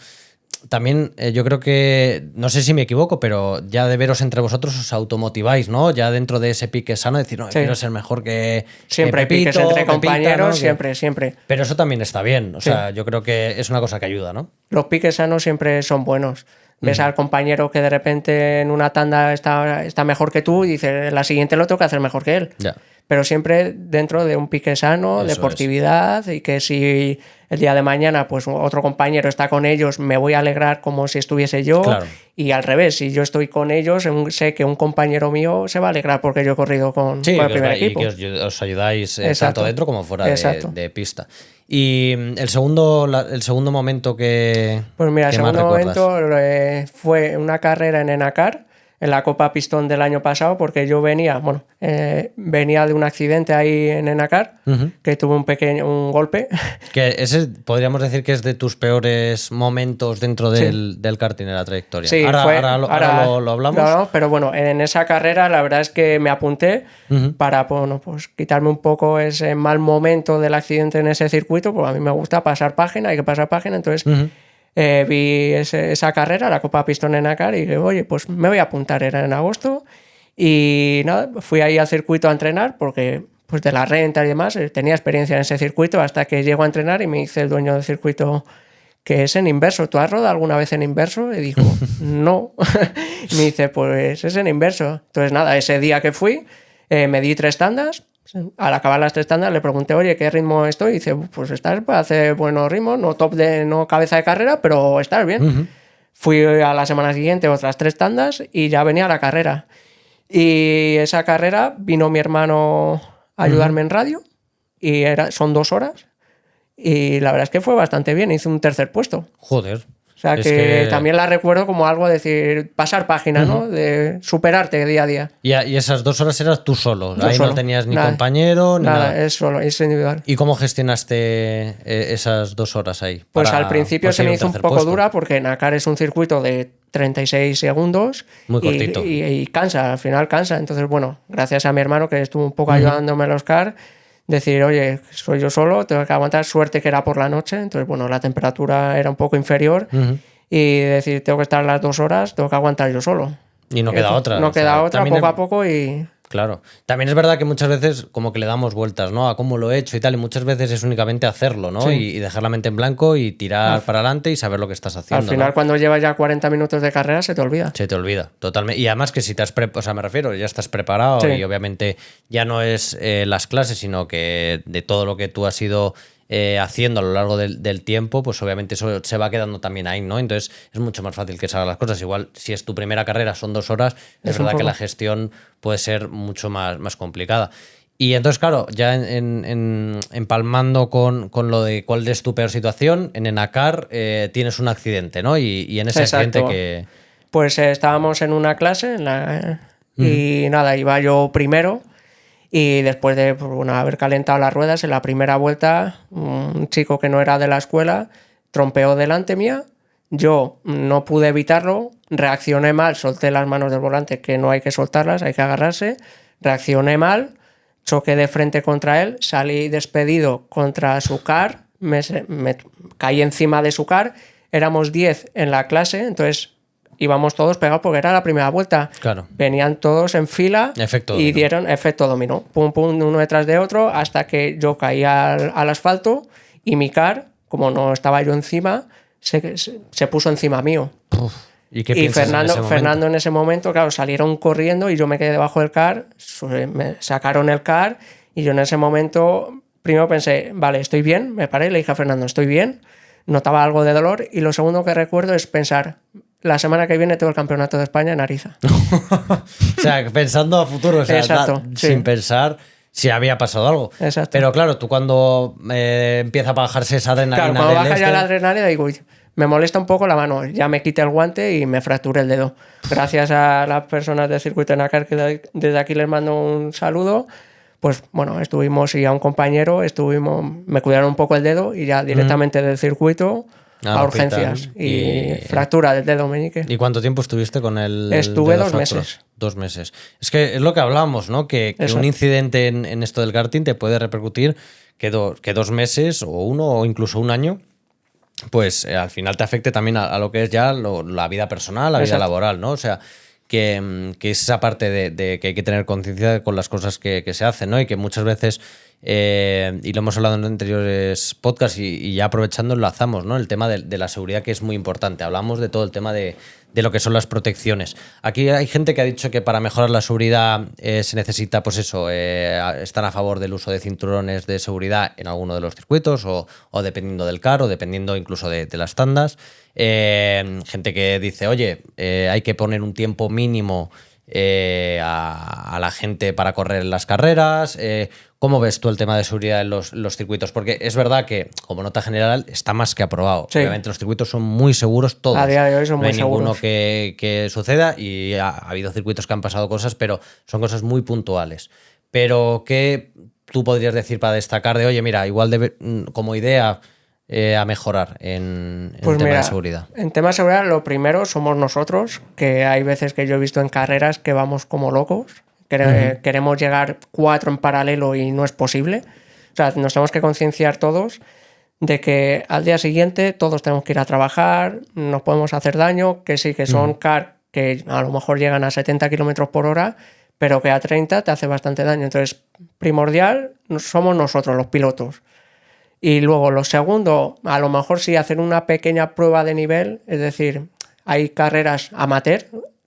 también yo creo que, no sé si me equivoco, pero ya de veros entre vosotros os automotiváis, ¿no? Ya dentro de ese pique sano, decir, no, quiero ser mejor que siempre Pepito, piques entre compañeros, ¿no? siempre. Pero eso también está bien, o sea, yo creo que es una cosa que ayuda, ¿no? Los piques sanos siempre son buenos. Ves al compañero que de repente en una tanda está mejor que tú y dices, la siguiente lo tengo que hacer mejor que él. Ya. Pero siempre dentro de un pique sano, eso deportividad, y que si el día de mañana pues otro compañero está con ellos, me voy a alegrar como si estuviese yo. Claro. Y al revés, si yo estoy con ellos, sé que un compañero mío se va a alegrar porque yo he corrido con el primer equipo. Y que os ayudáis tanto dentro como fuera de pista. Y el segundo momento que... Pues mira, el segundo momento fue una carrera en Enacar, en la Copa Pistón del año pasado, porque yo venía de un accidente ahí en Enacar, que tuve un golpe. Que ese podríamos decir que es de tus peores momentos dentro del karting en la trayectoria. Sí, ahora lo hablamos. Lo hablamos, pero bueno, en esa carrera la verdad es que me apunté para pues quitarme un poco ese mal momento del accidente en ese circuito, porque a mí me gusta pasar página, hay que pasar página, entonces... vi esa carrera, la Copa Pistón en Enacar, y digo, oye, pues me voy a apuntar, era en agosto, y nada, fui ahí al circuito a entrenar, porque pues de la renta y demás, tenía experiencia en ese circuito, hasta que llego a entrenar y me dice el dueño del circuito que es en inverso. ¿Tú has rodado alguna vez en inverso? Y digo, no. Y me dice, pues es en inverso. Entonces nada, ese día que fui, me di 3 tandas. Al acabar las 3 tandas le pregunté, oye, ¿qué ritmo estoy? Y dice, pues estás para hacer buenos ritmos, no cabeza de carrera, pero estás bien. Fui a la semana siguiente otras 3 tandas y ya venía la carrera. Y esa carrera vino mi hermano a ayudarme en radio y son 2 horas. Y la verdad es que fue bastante bien, hice un tercer puesto. Joder. O sea, que también la recuerdo como algo de decir, pasar página, ¿no? De superarte día a día. Y esas 2 horas eras tú solo. Ahí no tenías ni compañero, ni nada. Es solo, es individual. ¿Y cómo gestionaste esas 2 horas ahí? Pues al principio se me hizo un poco dura porque Enacar es un circuito de 36 segundos. Muy cortito. Y cansa, al final cansa. Entonces, bueno, gracias a mi hermano que estuvo un poco ayudándome a los car, decir, oye, soy yo solo, tengo que aguantar, suerte que era por la noche, entonces bueno, la temperatura era un poco inferior y decir, tengo que estar las 2 horas, tengo que aguantar yo solo. Y no queda otra. No queda otra, poco a poco y... Claro. También es verdad que muchas veces como que le damos vueltas, ¿no? A cómo lo he hecho y tal, y muchas veces es únicamente hacerlo, ¿no? Sí. Y dejar la mente en blanco y tirar para adelante y saber lo que estás haciendo. Al final, ¿no? cuando llevas ya 40 minutos de carrera, se te olvida. Se te olvida, totalmente. Y además que si te has o sea, me refiero, ya estás preparado Sí. y obviamente ya no es las clases, sino que de todo lo que tú has ido haciendo a lo largo del tiempo, pues obviamente eso se va quedando también ahí, ¿no? Entonces es mucho más fácil que salgan las cosas. Igual, si es tu primera carrera, son 2 horas, es verdad que la gestión puede ser mucho más complicada. Y entonces, claro, ya empalmando con lo de cuál es tu peor situación, en Enacar tienes un accidente, ¿no? Y en ese accidente que... Pues estábamos en una clase y nada, iba yo primero. Y después de haber calentado las ruedas, en la primera vuelta, un chico que no era de la escuela trompeó delante mía. Yo no pude evitarlo, reaccioné mal, solté las manos del volante, que no hay que soltarlas, hay que agarrarse. Reaccioné mal, choqué de frente contra él, salí despedido contra su car, me caí encima de su car. Éramos 10 en la clase, entonces íbamos todos pegados porque era la primera vuelta. Claro. Venían todos en fila y dieron efecto dominó. Pum, pum, uno detrás de otro, hasta que yo caí al asfalto y mi car, como no estaba yo encima, se puso encima mío. Uf. ¿Y qué piensas Fernando en ese momento, claro, salieron corriendo y yo me quedé debajo del car, me sacaron el car y yo en ese momento primero pensé, vale, estoy bien, me paré, le dije a Fernando, estoy bien, notaba algo de dolor y lo segundo que recuerdo es pensar, la semana que viene tengo el campeonato de España en Ariza. O sea, pensando a futuro, o sea, exacto, sin pensar si había pasado algo. Exacto. Pero claro, tú cuando empieza a bajarse esa adrenalina... Claro, cuando baja ya la adrenalina digo, uy, me molesta un poco la mano, ya me quité el guante y me fracturé el dedo. Gracias a las personas del circuito Enacar, que desde aquí les mando un saludo, pues bueno, estuvimos y a un compañero, me cuidaron un poco el dedo y ya directamente del circuito... a urgencias y fractura del dedo meñique. ¿Y cuánto tiempo estuviste con el Estuve 2 meses. 2 meses. Es que es lo que hablamos, ¿no? Que un incidente en esto del karting te puede repercutir que 2 meses o 1 o incluso 1 año, pues al final te afecte también a lo que es ya la vida personal, la vida laboral, ¿no? O sea, que es esa parte de que hay que tener conciencia con las cosas que se hacen, ¿no? Y que muchas veces... y lo hemos hablado en anteriores podcasts y ya aprovechando enlazamos, ¿no? El tema de la seguridad, que es muy importante. Hablamos de todo el tema de lo que son las protecciones. Aquí hay gente que ha dicho que para mejorar la seguridad se necesita, pues eso, están a favor del uso de cinturones de seguridad en alguno de los circuitos o dependiendo del car o dependiendo incluso de las tandas. Gente que dice, oye, hay que poner un tiempo mínimo a la gente para correr en las carreras. ¿Cómo ves tú el tema de seguridad en los circuitos? Porque es verdad que, como nota general, está más que aprobado. Sí. Obviamente los circuitos son muy seguros todos. A día de hoy son muy seguros. No hay ninguno que suceda y ha habido circuitos que han pasado cosas, pero son cosas muy puntuales. Pero, ¿qué tú podrías decir para destacar de, oye, mira, igual como idea a mejorar en tema de seguridad? En tema de seguridad, lo primero somos nosotros, que hay veces que yo he visto en carreras que vamos como locos. Queremos llegar 4 en paralelo y no es posible. O sea, nos tenemos que concienciar todos de que al día siguiente todos tenemos que ir a trabajar, nos podemos hacer daño, que sí, que son car que a lo mejor llegan a 70 km por hora, pero que a 30 te hace bastante daño. Entonces, primordial somos nosotros, los pilotos. Y luego, lo segundo, a lo mejor sí hacer una pequeña prueba de nivel, es decir, hay carreras amateur,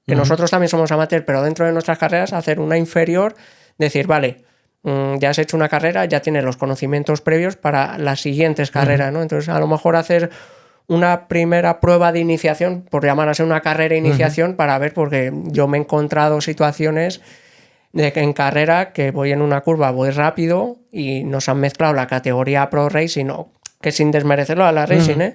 que nosotros también somos amateur, pero dentro de nuestras carreras hacer una inferior, decir, vale, ya has hecho una carrera, ya tienes los conocimientos previos para las siguientes carreras, ¿no? Entonces, a lo mejor hacer una primera prueba de iniciación, por llamar a ser una carrera de iniciación, para ver, porque yo me he encontrado situaciones de que en carrera que voy en una curva, voy rápido y nos han mezclado la categoría Pro Racing, que sin desmerecerlo a la Racing,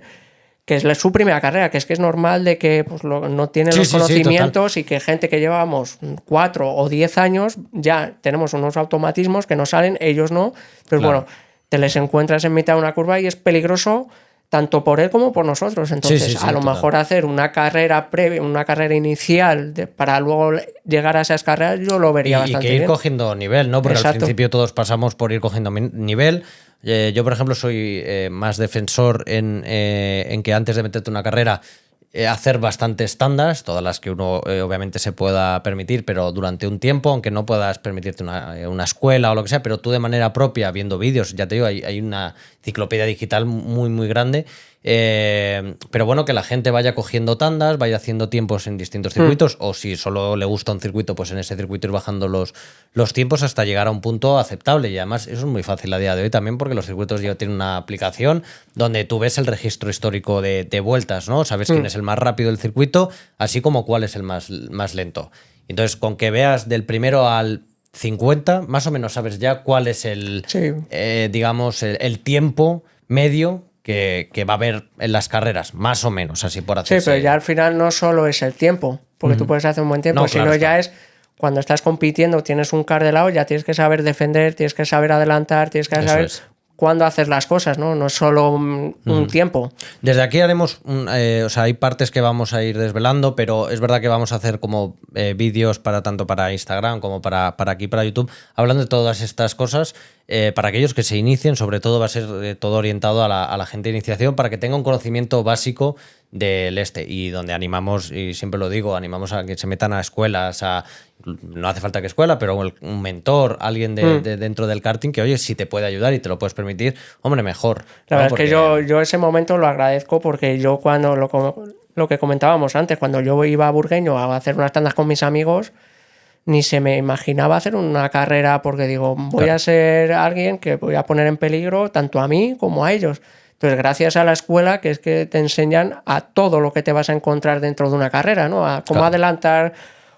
que es su primera carrera, que es normal de que pues, no tienen los conocimientos y que gente que llevamos 4 o 10 años ya tenemos unos automatismos que nos salen, ellos no. Pero bueno, te les encuentras en mitad de una curva y es peligroso tanto por él como por nosotros. Entonces, a lo mejor hacer una carrera previa, una carrera inicial para luego llegar a esas carreras, yo lo vería bastante bien. Y que ir cogiendo nivel, ¿no? Porque al principio todos pasamos por ir cogiendo nivel. Yo, por ejemplo, soy más defensor en que antes de meterte una carrera hacer bastantes tandas, todas las que uno obviamente se pueda permitir, pero durante un tiempo, aunque no puedas permitirte una escuela o lo que sea, pero tú de manera propia, viendo vídeos, ya te digo, hay una enciclopedia digital muy, muy grande. Pero bueno, que la gente vaya cogiendo tandas, vaya haciendo tiempos en distintos circuitos, o si solo le gusta un circuito, pues en ese circuito ir bajando los tiempos hasta llegar a un punto aceptable. Y además eso es muy fácil a día de hoy también, porque los circuitos ya tienen una aplicación donde tú ves el registro histórico de vueltas, ¿no? Sabes quién es el más rápido del circuito, así como cuál es el más lento. Entonces, con que veas del primero al 50, más o menos sabes ya cuál es digamos, el tiempo medio que va a haber en las carreras, más o menos, así por hacerse. Sí, pero ya al final no solo es el tiempo, porque tú puedes hacer un buen tiempo, sino ya es cuando estás compitiendo, tienes un car de lado, ya tienes que saber defender, tienes que saber adelantar, tienes que saber cuándo hacer las cosas, ¿no? No es solo un tiempo. Desde aquí haremos, o sea, hay partes que vamos a ir desvelando, pero es verdad que vamos a hacer como vídeos tanto para Instagram como para aquí, para YouTube, hablando de todas estas cosas. Para aquellos que se inicien, sobre todo va a ser todo orientado a la gente de iniciación para que tenga un conocimiento básico del y donde animamos, y siempre lo digo, animamos a que se metan a escuelas, no hace falta que escuela, pero un mentor, alguien de dentro del karting que, oye, si te puede ayudar y te lo puedes permitir, hombre, mejor. La verdad es que yo ese momento lo agradezco, porque yo cuando lo que comentábamos antes, cuando yo iba a Burgueño a hacer unas tandas con mis amigos, ni se me imaginaba hacer una carrera, porque digo, voy a ser alguien que voy a poner en peligro tanto a mí como a ellos. Entonces, gracias a la escuela, que es que te enseñan a todo lo que te vas a encontrar dentro de una carrera, ¿no? A cómo adelantar,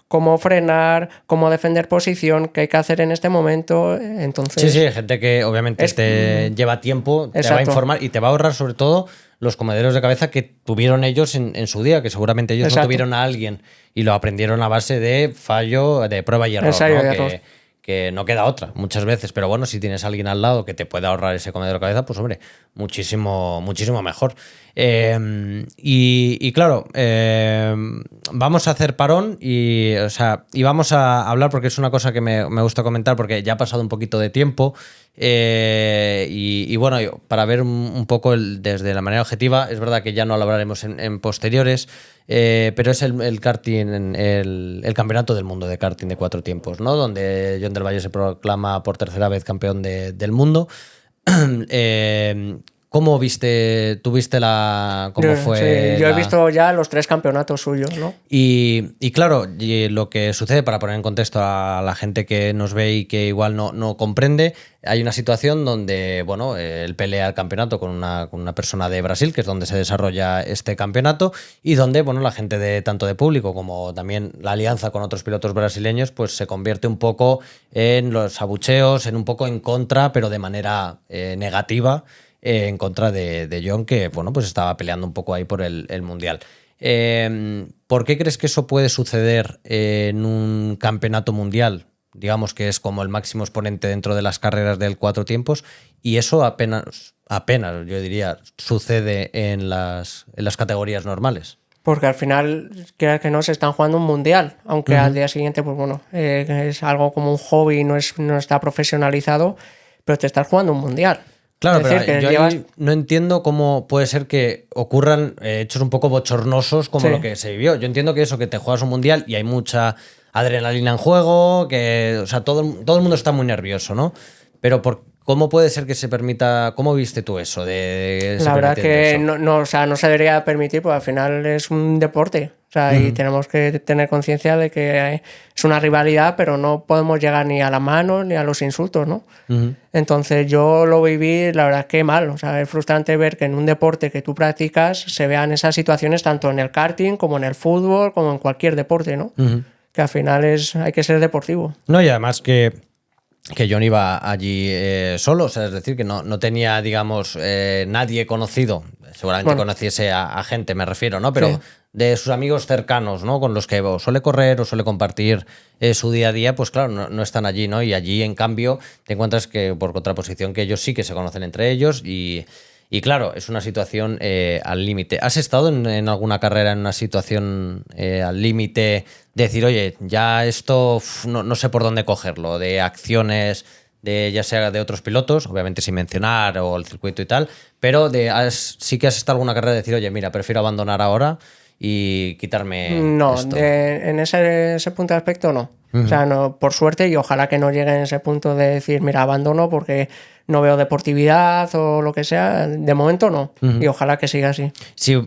cómo frenar, cómo defender posición, qué hay que hacer en este momento. Entonces, sí, hay gente que obviamente lleva tiempo, te va a informar y te va a ahorrar sobre todo los comederos de cabeza que tuvieron ellos en su día, que seguramente ellos no tuvieron a alguien y lo aprendieron a base de fallo, de prueba y error, ¿no? Que no queda otra muchas veces, pero bueno, si tienes a alguien al lado que te pueda ahorrar ese comedero de cabeza, pues hombre, muchísimo mejor. Y claro, vamos a hacer parón y vamos a hablar, porque es una cosa que me gusta comentar, porque ya ha pasado un poquito de tiempo. Y bueno, para ver un poco desde la manera objetiva, es verdad que ya no lo hablaremos en posteriores, pero es el karting, el campeonato del mundo de karting de 4 tiempos, ¿no? Donde Jon del Valle se proclama por tercera vez campeón del mundo. ¿Cómo viste? ¿Tú viste cómo fue? Sí, yo he visto ya los 3 campeonatos suyos, ¿no? Y claro, lo que sucede, para poner en contexto a la gente que nos ve y que igual no comprende, hay una situación donde, bueno, él pelea el campeonato con una persona de Brasil, que es donde se desarrolla este campeonato, y donde, bueno, la gente tanto de público como también la alianza con otros pilotos brasileños, pues se convierte un poco en los abucheos, en un poco en contra, pero de manera negativa, en contra de Jon, que bueno, pues estaba peleando un poco ahí por el Mundial. ¿Por qué crees que eso puede suceder en un campeonato mundial? Digamos que es como el máximo exponente dentro de las carreras del 4 tiempos, y eso apenas yo diría, sucede en las categorías normales. Porque al final, quieras que no, se están jugando un mundial, aunque al día siguiente, pues bueno, es algo como un hobby, no está profesionalizado, pero te estás jugando un mundial. Claro, pero yo no entiendo cómo puede ser que ocurran hechos un poco bochornosos como lo que se vivió. Yo entiendo que que te juegas un mundial y hay mucha adrenalina en juego, que, o sea, todo el mundo está muy nervioso, ¿no? Pero ¿cómo puede ser que se permita? ¿Cómo viste tú eso? La verdad que no se debería permitir, porque al final es un deporte. O sea, y tenemos que tener conciencia de que es una rivalidad, pero no podemos llegar ni a la mano ni a los insultos, ¿no? Entonces yo lo viví, la verdad que mal. O sea, es frustrante ver que en un deporte que tú practicas se vean esas situaciones tanto en el karting como en el fútbol, como en cualquier deporte, ¿no? Que al final hay que ser deportivo. No, y además que Jon iba allí solo, o sea, es decir, que no tenía, digamos, nadie conocido. Seguramente conociese a gente, me refiero, ¿no? Pero de sus amigos cercanos, ¿no? Con los que suele correr o suele compartir su día a día, pues claro, no están allí, ¿no? Y allí, en cambio, te encuentras que, por contraposición, que ellos sí que se conocen entre ellos y claro, es una situación al límite. ¿Has estado en alguna carrera en una situación al límite de decir, oye, ya esto no sé por dónde cogerlo, de acciones, ya sea de otros pilotos, obviamente sin mencionar, o el circuito y tal, pero sí que has estado en alguna carrera de decir, oye, mira, prefiero abandonar ahora y quitarme No, esto. en ese punto de aspecto no. O sea, no, por suerte, y ojalá que no llegue en ese punto de decir, mira, abandono porque no veo deportividad o lo que sea. De momento no. Y ojalá que siga así. Sí,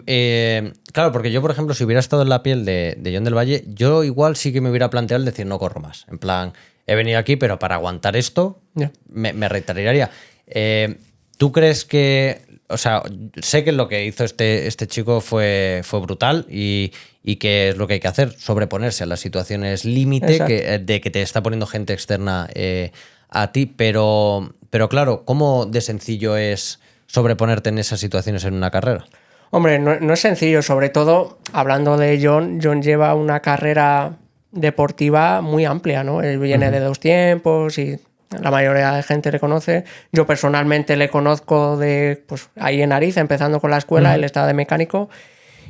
claro, porque yo, por ejemplo, si hubiera estado en la piel de John del Valle, yo igual sí que me hubiera planteado el decir no corro más. En plan, he venido aquí, pero para aguantar esto Ya. me retiraría. ¿Tú crees que, o sea, sé que lo que hizo este chico fue brutal y que es lo que hay que hacer, sobreponerse a las situaciones límite de que te está poniendo gente externa a ti, pero claro, ¿cómo de sencillo es sobreponerte en esas situaciones en una carrera? Hombre, no es sencillo, sobre todo hablando de John lleva una carrera deportiva muy amplia, ¿no? Él viene de 2 tiempos y la mayoría de gente le conoce. Yo personalmente le conozco de pues ahí en Ariza, empezando con la escuela, él estaba de mecánico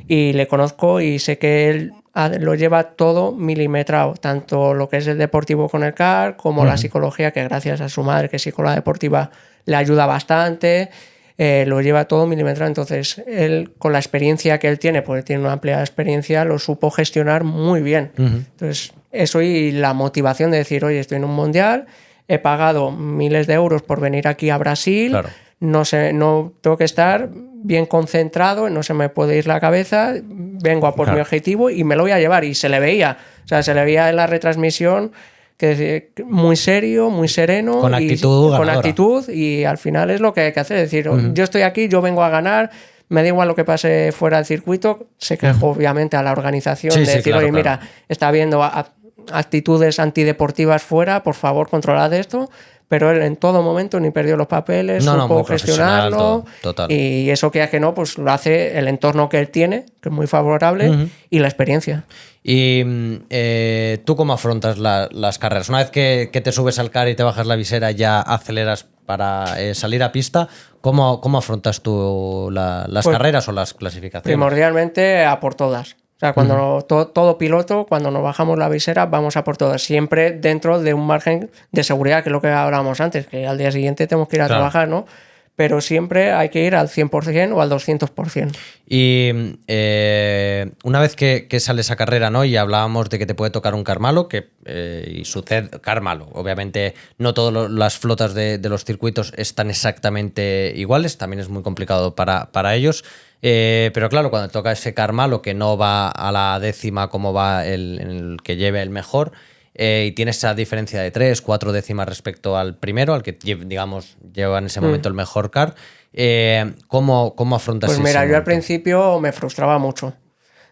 y le conozco y sé que él lo lleva todo milimetrado, tanto lo que es el deportivo con el kart como la psicología, que gracias a su madre, que es psicóloga deportiva, le ayuda bastante. Lo lleva todo milimetrado. Entonces, él, con la experiencia que él tiene, porque tiene una amplia experiencia, lo supo gestionar muy bien. Entonces, eso y la motivación de decir, oye, estoy en un mundial, he pagado miles de euros por venir aquí a Brasil, Claro. no tengo que estar bien concentrado, no se me puede ir la cabeza, vengo a por mi objetivo y me lo voy a llevar. Y se le veía, o sea, se le veía en la retransmisión que muy serio, muy sereno, Con actitud con ganadora. actitud, y al final es lo que hay que hacer, es decir, yo estoy aquí, yo vengo a ganar, me da igual lo que pase fuera del circuito. Se quejó obviamente a la organización Sí, de sí, decir, claro, oye, claro. mira, está habiendo actitudes antideportivas fuera, por favor, controlad esto. Pero él en todo momento ni perdió los papeles, No, supo muy profesional, gestionarlo, todo, total. y eso que no, pues lo hace el entorno que él tiene, que es muy favorable, y la experiencia. ¿Y tú cómo afrontas las carreras? Una vez que te subes al car y te bajas la visera, ya aceleras para salir a pista. ¿Cómo afrontas tú las Pues, carreras o las clasificaciones? Primordialmente a por todas. O sea, cuando todo piloto, cuando nos bajamos la visera, vamos a por todas. Siempre dentro de un margen de seguridad, que es lo que hablábamos antes, que al día siguiente tenemos que ir a Claro. trabajar, ¿no? Pero siempre hay que ir al 100% o al 200%. Y una vez que sale esa carrera, ¿no? Y hablábamos de que te puede tocar un car malo, y sucede car malo. Obviamente no todas las flotas de los circuitos están exactamente iguales, también es muy complicado para ellos. Pero claro, cuando toca ese car malo que no va a la décima como va el que lleve el mejor, y tienes esa diferencia de 3, 4 décimas respecto al primero, al que digamos lleva en ese momento el mejor car, ¿cómo afrontas Pues ese mira, yo al momento? principio me frustraba mucho.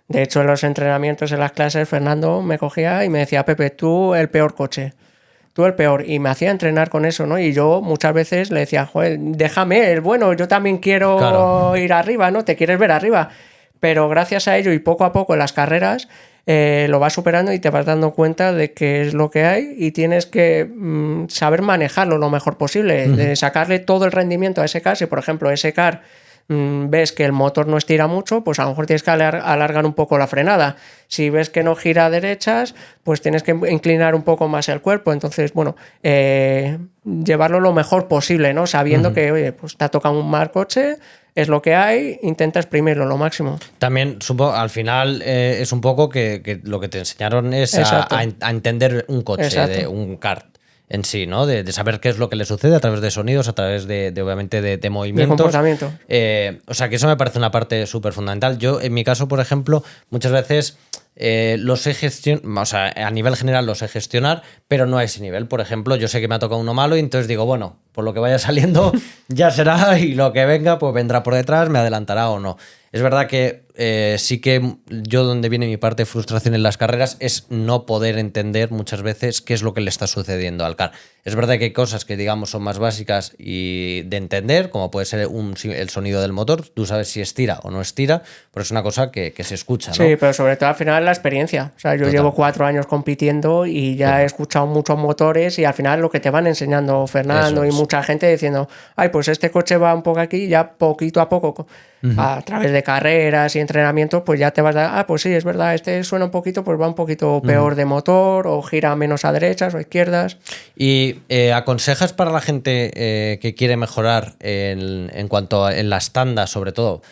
De hecho, en los entrenamientos, en las clases, Fernando me cogía y me decía, Pepe, tú el peor coche, tú el peor. Y me hacía entrenar con eso, ¿no? Y yo muchas veces le decía, joder, déjame, el bueno, yo también quiero Claro. ir arriba, ¿no? Te quieres ver arriba. Pero gracias a ello y poco a poco en las carreras lo vas superando y te vas dando cuenta de qué es lo que hay y tienes que saber manejarlo lo mejor posible, de sacarle todo el rendimiento a ese car. Si, por ejemplo, ese car ves que el motor no estira mucho, pues a lo mejor tienes que alargar un poco la frenada. Si ves que no gira a derechas, pues tienes que inclinar un poco más el cuerpo. Entonces, bueno, llevarlo lo mejor posible, ¿no? Sabiendo que, oye, pues te ha tocado un mal coche, es lo que hay, intenta exprimirlo lo máximo. También al final es un poco que lo que te enseñaron es Exacto. a entender un coche, Exacto. de un kart en sí, ¿no? De saber qué es lo que le sucede a través de sonidos, a través obviamente de movimientos. comportamiento. O sea, que eso me parece una parte súper fundamental. Yo, en mi caso, por ejemplo, muchas veces los sé gestionar, o sea, a nivel general los sé gestionar, pero no a ese nivel. Por ejemplo, yo sé que me ha tocado uno malo y entonces digo, bueno, por lo que vaya saliendo ya será, y lo que venga, pues vendrá por detrás, me adelantará o no. Es verdad que sí que yo, donde viene mi parte de frustración en las carreras, es no poder entender muchas veces qué es lo que le está sucediendo al car. Es verdad que hay cosas que, digamos, son más básicas y de entender, como puede ser el sonido del motor. Tú sabes si estira o no estira, pero es una cosa que se escucha, ¿no? Sí, pero sobre todo al final la experiencia. O sea, yo llevo 4 años compitiendo y ya he escuchado muchos motores y al final lo que te van enseñando Fernando Eso y es. mucha gente diciendo, ay, pues este coche va un poco aquí, ya poquito a poco, a través de carreras y entrenamientos, pues ya te vas a, pues sí, es verdad, este suena un poquito, pues va un poquito peor de motor o gira menos a derechas o a izquierdas. ¿Y aconsejas para la gente que quiere mejorar en cuanto en las tandas, sobre todo?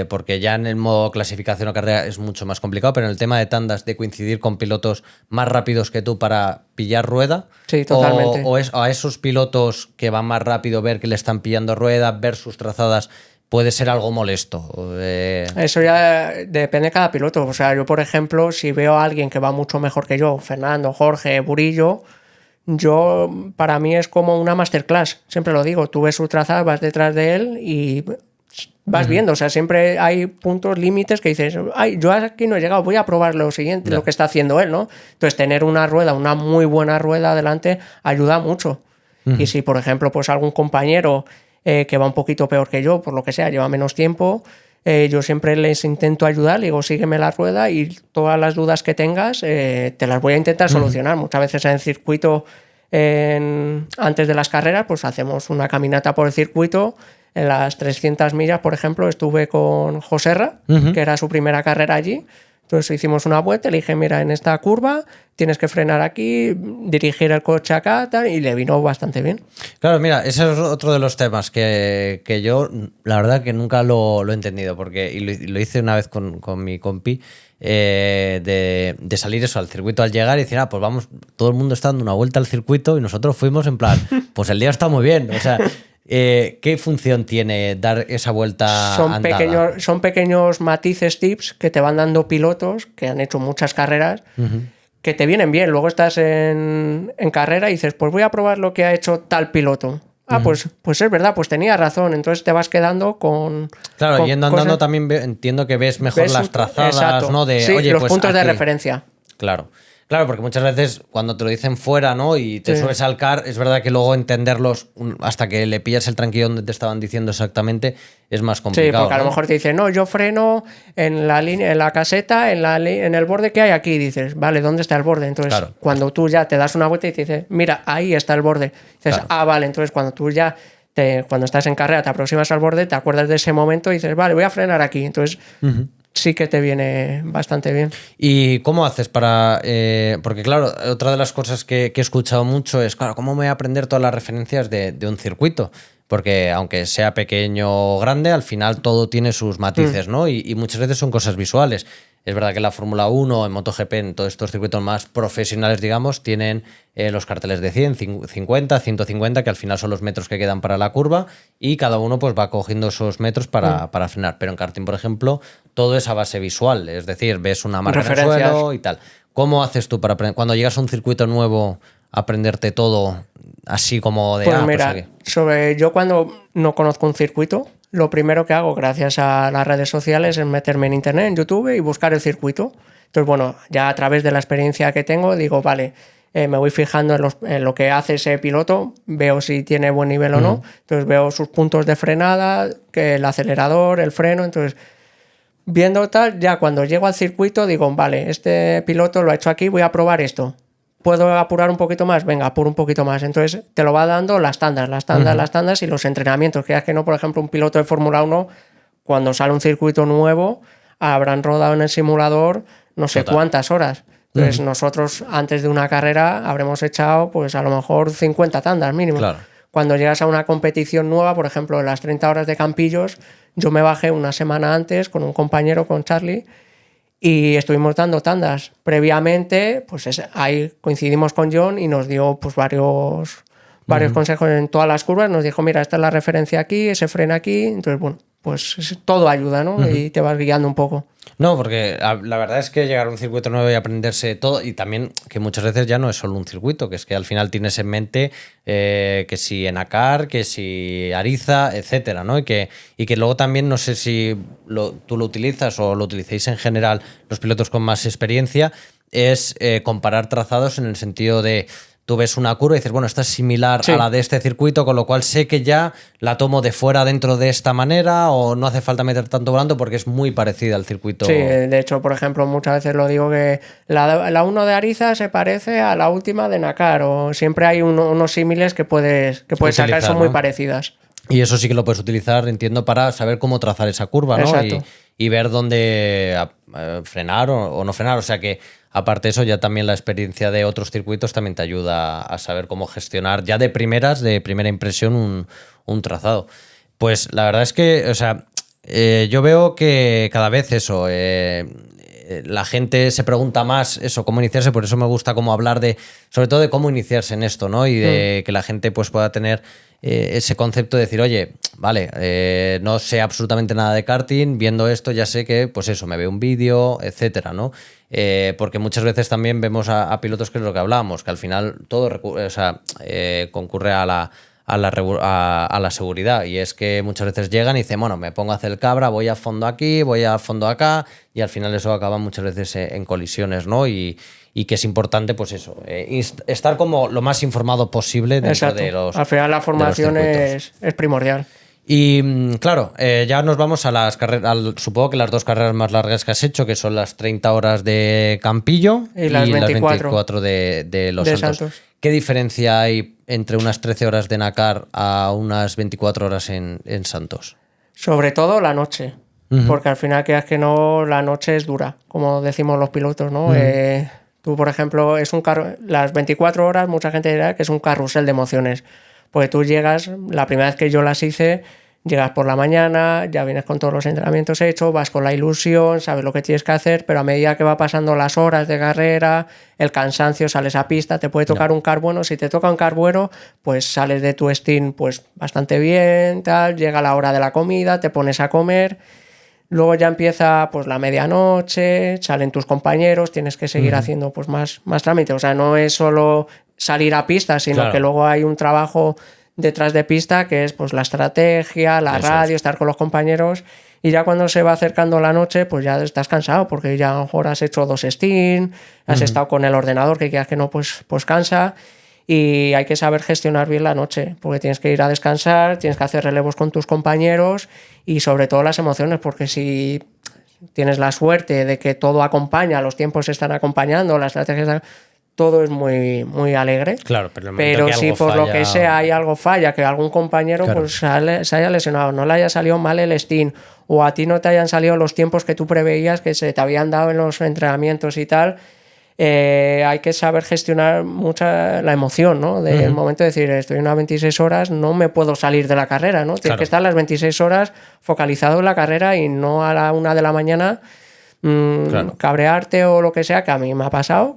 Porque ya en el modo clasificación o carrera es mucho más complicado, pero en el tema de tandas, de coincidir con pilotos más rápidos que tú para pillar rueda. Sí, totalmente. O a esos pilotos que van más rápido, ver que le están pillando rueda, ver sus trazadas, puede ser algo molesto. Eso ya depende de cada piloto. O sea, yo, por ejemplo, si veo a alguien que va mucho mejor que yo, Fernando, Jorge, Burillo, para mí es como una masterclass. Siempre lo digo, tú ves su trazada, vas detrás de él y vas viendo. O sea, siempre hay puntos límites que dices, ay, yo aquí no he llegado, voy a probar lo siguiente, lo que está haciendo él, ¿no? Entonces, tener una muy buena rueda adelante ayuda mucho. Y si, por ejemplo, pues algún compañero que va un poquito peor que yo, por lo que sea, lleva menos tiempo, yo siempre les intento ayudar, le digo, sígueme la rueda y todas las dudas que tengas te las voy a intentar solucionar. Muchas veces en el circuito, antes de las carreras, pues hacemos una caminata por el circuito. En las 300 millas, por ejemplo, estuve con Joserra, que era su primera carrera allí. Entonces hicimos una vuelta, le dije, mira, en esta curva tienes que frenar aquí, dirigir el coche acá, tal, y le vino bastante bien. Claro, mira, ese es otro de los temas que yo, la verdad, que nunca lo he entendido, porque y lo hice una vez con mi compi, de salir eso al circuito al llegar y decir, pues vamos, todo el mundo está dando una vuelta al circuito y nosotros fuimos en plan, pues el día está muy bien, o sea... ¿qué función tiene dar esa vuelta andada? Son pequeños matices, tips que te van dando pilotos que han hecho muchas carreras que te vienen bien. Luego estás en carrera y dices, pues voy a probar lo que ha hecho tal piloto. Pues es verdad, pues tenía razón. Entonces te vas quedando con... Claro, con yendo andando también entiendo que ves mejor las trazadas, exacto. ¿no? Sí, oye, los pues puntos aquí. de referencia. Claro. Claro, porque muchas veces cuando te lo dicen fuera, ¿no? Y te subes al car, es verdad que luego entenderlos hasta que le pillas el tranquillo donde te estaban diciendo exactamente es más complicado. Sí, porque a lo mejor te dicen, no, yo freno en la línea, en la caseta, en el borde que hay aquí. Dices, vale, ¿dónde está el borde? Entonces, cuando tú ya te das una vuelta y te dices, mira, ahí está el borde. Dices, vale, entonces cuando tú ya, cuando estás en carrera, te aproximas al borde, te acuerdas de ese momento y dices, vale, voy a frenar aquí. Entonces... sí que te viene bastante bien. ¿Y cómo haces para...? Porque claro, otra de las cosas que he escuchado mucho es, claro, ¿cómo me voy a aprender todas las referencias de un circuito? Porque aunque sea pequeño o grande, al final todo tiene sus matices, ¿no? Y muchas veces son cosas visuales. Es verdad que en la Fórmula 1, en MotoGP, en todos estos circuitos más profesionales, digamos, tienen los carteles de 100, 50, 150, que al final son los metros que quedan para la curva, y cada uno pues va cogiendo esos metros para frenar. Pero en karting, por ejemplo, todo es a base visual, es decir, ves una marca en el suelo y tal. ¿Cómo haces tú para aprender? Cuando llegas a un circuito nuevo, aprenderte todo así como de... Pues mira, yo cuando no conozco un circuito, lo primero que hago, gracias a las redes sociales, es meterme en internet, en YouTube y buscar el circuito. Entonces, bueno, ya a través de la experiencia que tengo, digo, vale, me voy fijando en lo que hace ese piloto, veo si tiene buen nivel o no. Entonces, veo sus puntos de frenada, que el acelerador, el freno. Entonces, viendo tal, ya cuando llego al circuito, digo, vale, este piloto lo ha hecho aquí, voy a probar esto. ¿Puedo apurar un poquito más? Venga, apuro un poquito más. Entonces te lo va dando las tandas y los entrenamientos. Que es que no, por ejemplo, un piloto de Fórmula 1, cuando sale un circuito nuevo, habrán rodado en el simulador no sé cuántas horas. Entonces nosotros, antes de una carrera, habremos echado pues a lo mejor 50 tandas mínimo. Claro. Cuando llegas a una competición nueva, por ejemplo, en las 30 horas de Campillos, yo me bajé una semana antes con un compañero, con Charlie, y estuvimos dando tandas. Previamente, pues ahí coincidimos con John y nos dio pues varios consejos en todas las curvas. Nos dijo, mira, esta es la referencia aquí, ese frena aquí. Entonces, bueno, pues todo ayuda, ¿no? Y te vas guiando un poco. No, porque la verdad es que llegar a un circuito nuevo y aprenderse todo, y también que muchas veces ya no es solo un circuito, que es que al final tienes en mente que si Enacar, que si Ariza, etcétera, ¿no? Y que luego también, no sé si tú lo utilizas o lo utilicéis en general los pilotos con más experiencia, es comparar trazados en el sentido de... Tú ves una curva y dices, bueno, esta es similar a la de este circuito, con lo cual sé que ya la tomo de fuera dentro de esta manera, o no hace falta meter tanto volante porque es muy parecida al circuito. Sí, de hecho, por ejemplo, muchas veces lo digo que la 1 de Ariza se parece a la última de Nakar, o siempre hay unos símiles que puedes sacar, son muy parecidas. Y eso sí que lo puedes utilizar, entiendo, para saber cómo trazar esa curva, ¿no? Exacto. y ver dónde frenar o no frenar. O sea que, aparte de eso, ya también la experiencia de otros circuitos también te ayuda a saber cómo gestionar ya de primera impresión, un trazado. Pues la verdad es que, o sea, yo veo que cada vez eso, la gente se pregunta más eso, cómo iniciarse, por eso me gusta como hablar sobre todo de cómo iniciarse en esto, ¿no? Y de que la gente pues pueda tener ese concepto de decir, oye, vale, no sé absolutamente nada de karting, viendo esto ya sé que, pues eso, me veo un vídeo, etcétera, ¿no? Porque muchas veces también vemos a pilotos, que es lo que hablábamos, que al final todo concurre a la seguridad, y es que muchas veces llegan y dicen, bueno, me pongo a hacer el cabra, voy a fondo aquí, voy a fondo acá, y al final eso acaba muchas veces en colisiones, ¿no? Y que es importante, pues eso, estar como lo más informado posible dentro de los. Al final la formación es primordial. Y claro, ya nos vamos a las carreras, supongo que las 2 carreras más largas que has hecho, que son las 30 horas de Campillo y las 24 de Los Santos. ¿Qué diferencia hay entre unas 13 horas de Nakar a unas 24 horas en Santos? Sobre todo la noche, porque al final, quieras que no, la noche es dura, como decimos los pilotos, ¿no? Tú, por ejemplo, las 24 horas, mucha gente dirá que es un carrusel de emociones. Porque tú llegas, la primera vez que yo las hice, llegas por la mañana, ya vienes con todos los entrenamientos hechos, vas con la ilusión, sabes lo que tienes que hacer, pero a medida que va pasando las horas de carrera, el cansancio, sales a pista, te puede tocar un car bueno. Si te toca un car bueno, pues sales de tu steam pues bastante bien, tal, llega la hora de la comida, te pones a comer. Luego ya empieza pues la medianoche, salen tus compañeros, tienes que seguir haciendo pues más trámite. O sea, no es solo salir a pista, sino que luego hay un trabajo detrás de pista que es pues la estrategia, la radio, estar con los compañeros. Y ya cuando se va acercando la noche, pues ya estás cansado, porque ya a lo mejor has hecho 2 steam, has estado con el ordenador, que quieras que no, pues cansa. Y hay que saber gestionar bien la noche, porque tienes que ir a descansar, tienes que hacer relevos con tus compañeros y sobre todo las emociones, porque si tienes la suerte de que todo acompaña, los tiempos están acompañando, las estrategias, todo es muy, muy alegre. Claro, pero si por lo que sea hay algo falla, que algún compañero pues se haya lesionado, no le haya salido mal el steam, o a ti no te hayan salido los tiempos que tú preveías que se te habían dado en los entrenamientos y tal, hay que saber gestionar mucha la emoción, ¿no? Del momento de decir, estoy en unas 26 horas, no me puedo salir de la carrera, ¿no? Tienes que estar las 26 horas focalizado en la carrera y no a la 1 de la mañana cabrearte o lo que sea, que a mí me ha pasado,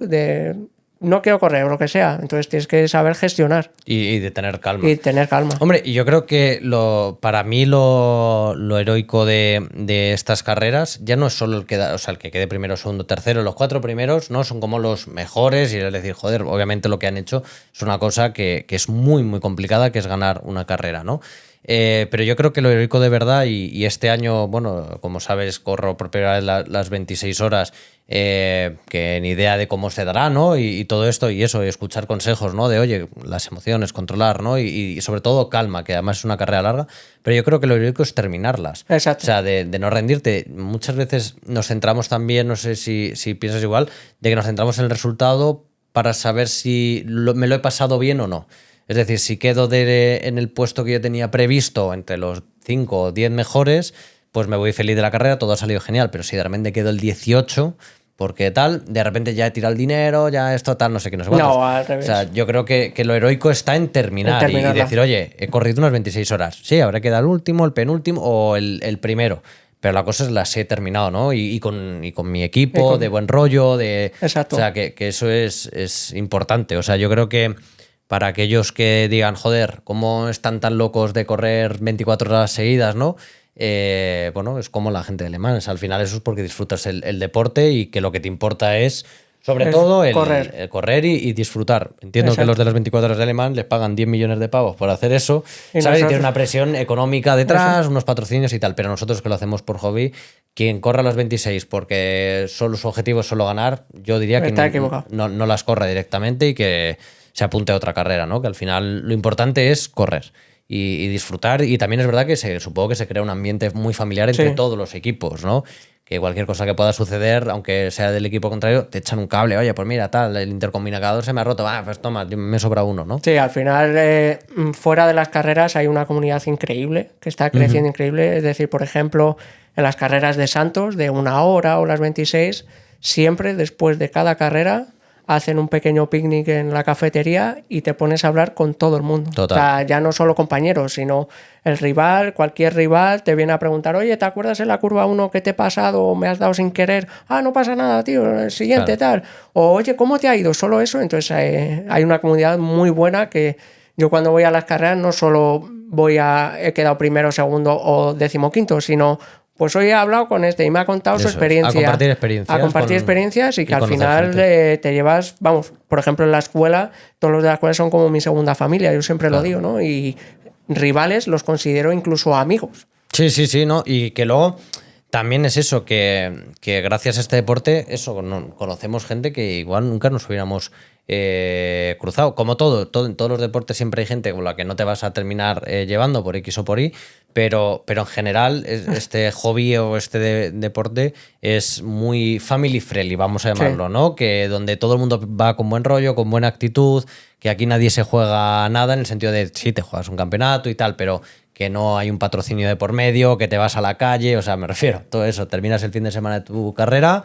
no quiero correr o lo que sea. Entonces tienes que saber gestionar. Y de tener calma. Y tener calma. Hombre, y yo creo que para mí lo heroico de estas carreras ya no es solo el que quede primero, segundo, tercero. Los 4 primeros no son como los mejores, y es decir, joder, obviamente lo que han hecho es una cosa que es muy, muy complicada, que es ganar una carrera, ¿no? Pero yo creo que lo heroico de verdad, y este año, bueno, como sabes, corro por primera vez las 26 horas, que ni idea de cómo se dará, ¿no? Y todo esto, y eso, y escuchar consejos, ¿no? De, oye, las emociones, controlar, ¿no? Y sobre todo calma, que además es una carrera larga, pero yo creo que lo heroico es terminarlas. Exacto. O sea, de no rendirte. Muchas veces nos centramos también, no sé si piensas igual, de que nos centramos en el resultado para saber si me lo he pasado bien o no. Es decir, si quedo en el puesto que yo tenía previsto entre los 5 o 10 mejores, pues me voy feliz de la carrera, todo ha salido genial. Pero si de repente quedo el 18, porque tal, de repente ya he tirado el dinero, ya esto tal, no sé qué, no sé cuántos. No, al revés. O sea, yo creo que lo heroico está en terminar y decir, oye, he corrido unas 26 horas. Sí, habrá que dar el último, el penúltimo o el primero. Pero la cosa es las he terminado, ¿no? Y con mi equipo, de buen rollo, Exacto. O sea, que eso es importante. O sea, yo creo que para aquellos que digan, joder, ¿cómo están tan locos de correr 24 horas seguidas, no? Bueno, es como la gente de Le Mans. Al final eso es porque disfrutas el deporte, y que lo que te importa es, sobre todo, el correr y disfrutar. Entiendo que los de las 24 horas de Le Mans les pagan 10 millones de pavos por hacer eso, ¿sabes? Y tiene una presión económica detrás, unos patrocinios y tal. Pero nosotros, que lo hacemos por hobby, quien corra las 26 porque solo su objetivo es solo ganar, yo diría que no las corra directamente y que se apunte a otra carrera, ¿no? Que al final lo importante es correr. y disfrutar. Y también es verdad que supongo que se crea un ambiente muy familiar entre todos los equipos, ¿no? Que cualquier cosa que pueda suceder, aunque sea del equipo contrario, te echan un cable. Oye, pues mira, tal, el intercomunicador se me ha roto. Pues toma, me sobra uno, ¿no? Sí, al final, fuera de las carreras hay una comunidad increíble, que está creciendo increíble. Es decir, por ejemplo, en las carreras de Santos, de 1 hora o las 26, siempre después de cada carrera hacen un pequeño picnic en la cafetería y te pones a hablar con todo el mundo. Total. O sea, ya no solo compañeros, sino el rival, cualquier rival te viene a preguntar, oye, ¿te acuerdas en la curva 1 que te he pasado o me has dado sin querer? Ah, no pasa nada, tío, el siguiente tal. O, oye, ¿cómo te ha ido? Solo eso. Entonces hay una comunidad muy buena que yo cuando voy a las carreras no solo he quedado primero, segundo o 15º, sino... Pues hoy he hablado con este y me ha contado su experiencia. A compartir experiencias. A compartir experiencias y que al final te llevas, vamos, por ejemplo en la escuela, todos los de la escuela son como mi segunda familia, yo siempre lo digo, ¿no? Y rivales los considero incluso amigos. Sí, ¿no? Y que luego también es eso, que gracias a este deporte, conocemos gente que igual nunca nos hubiéramos cruzado. Como en todos los deportes siempre hay gente con la que no te vas a terminar llevando por X o por Y, pero en general este hobby o este deporte es muy family friendly, vamos a llamarlo, ¿no? Que donde todo el mundo va con buen rollo, con buena actitud, que aquí nadie se juega nada en el sentido de, sí, te juegas un campeonato y tal, pero que no hay un patrocinio de por medio, que te vas a la calle, o sea, me refiero, todo eso, terminas el fin de semana de tu carrera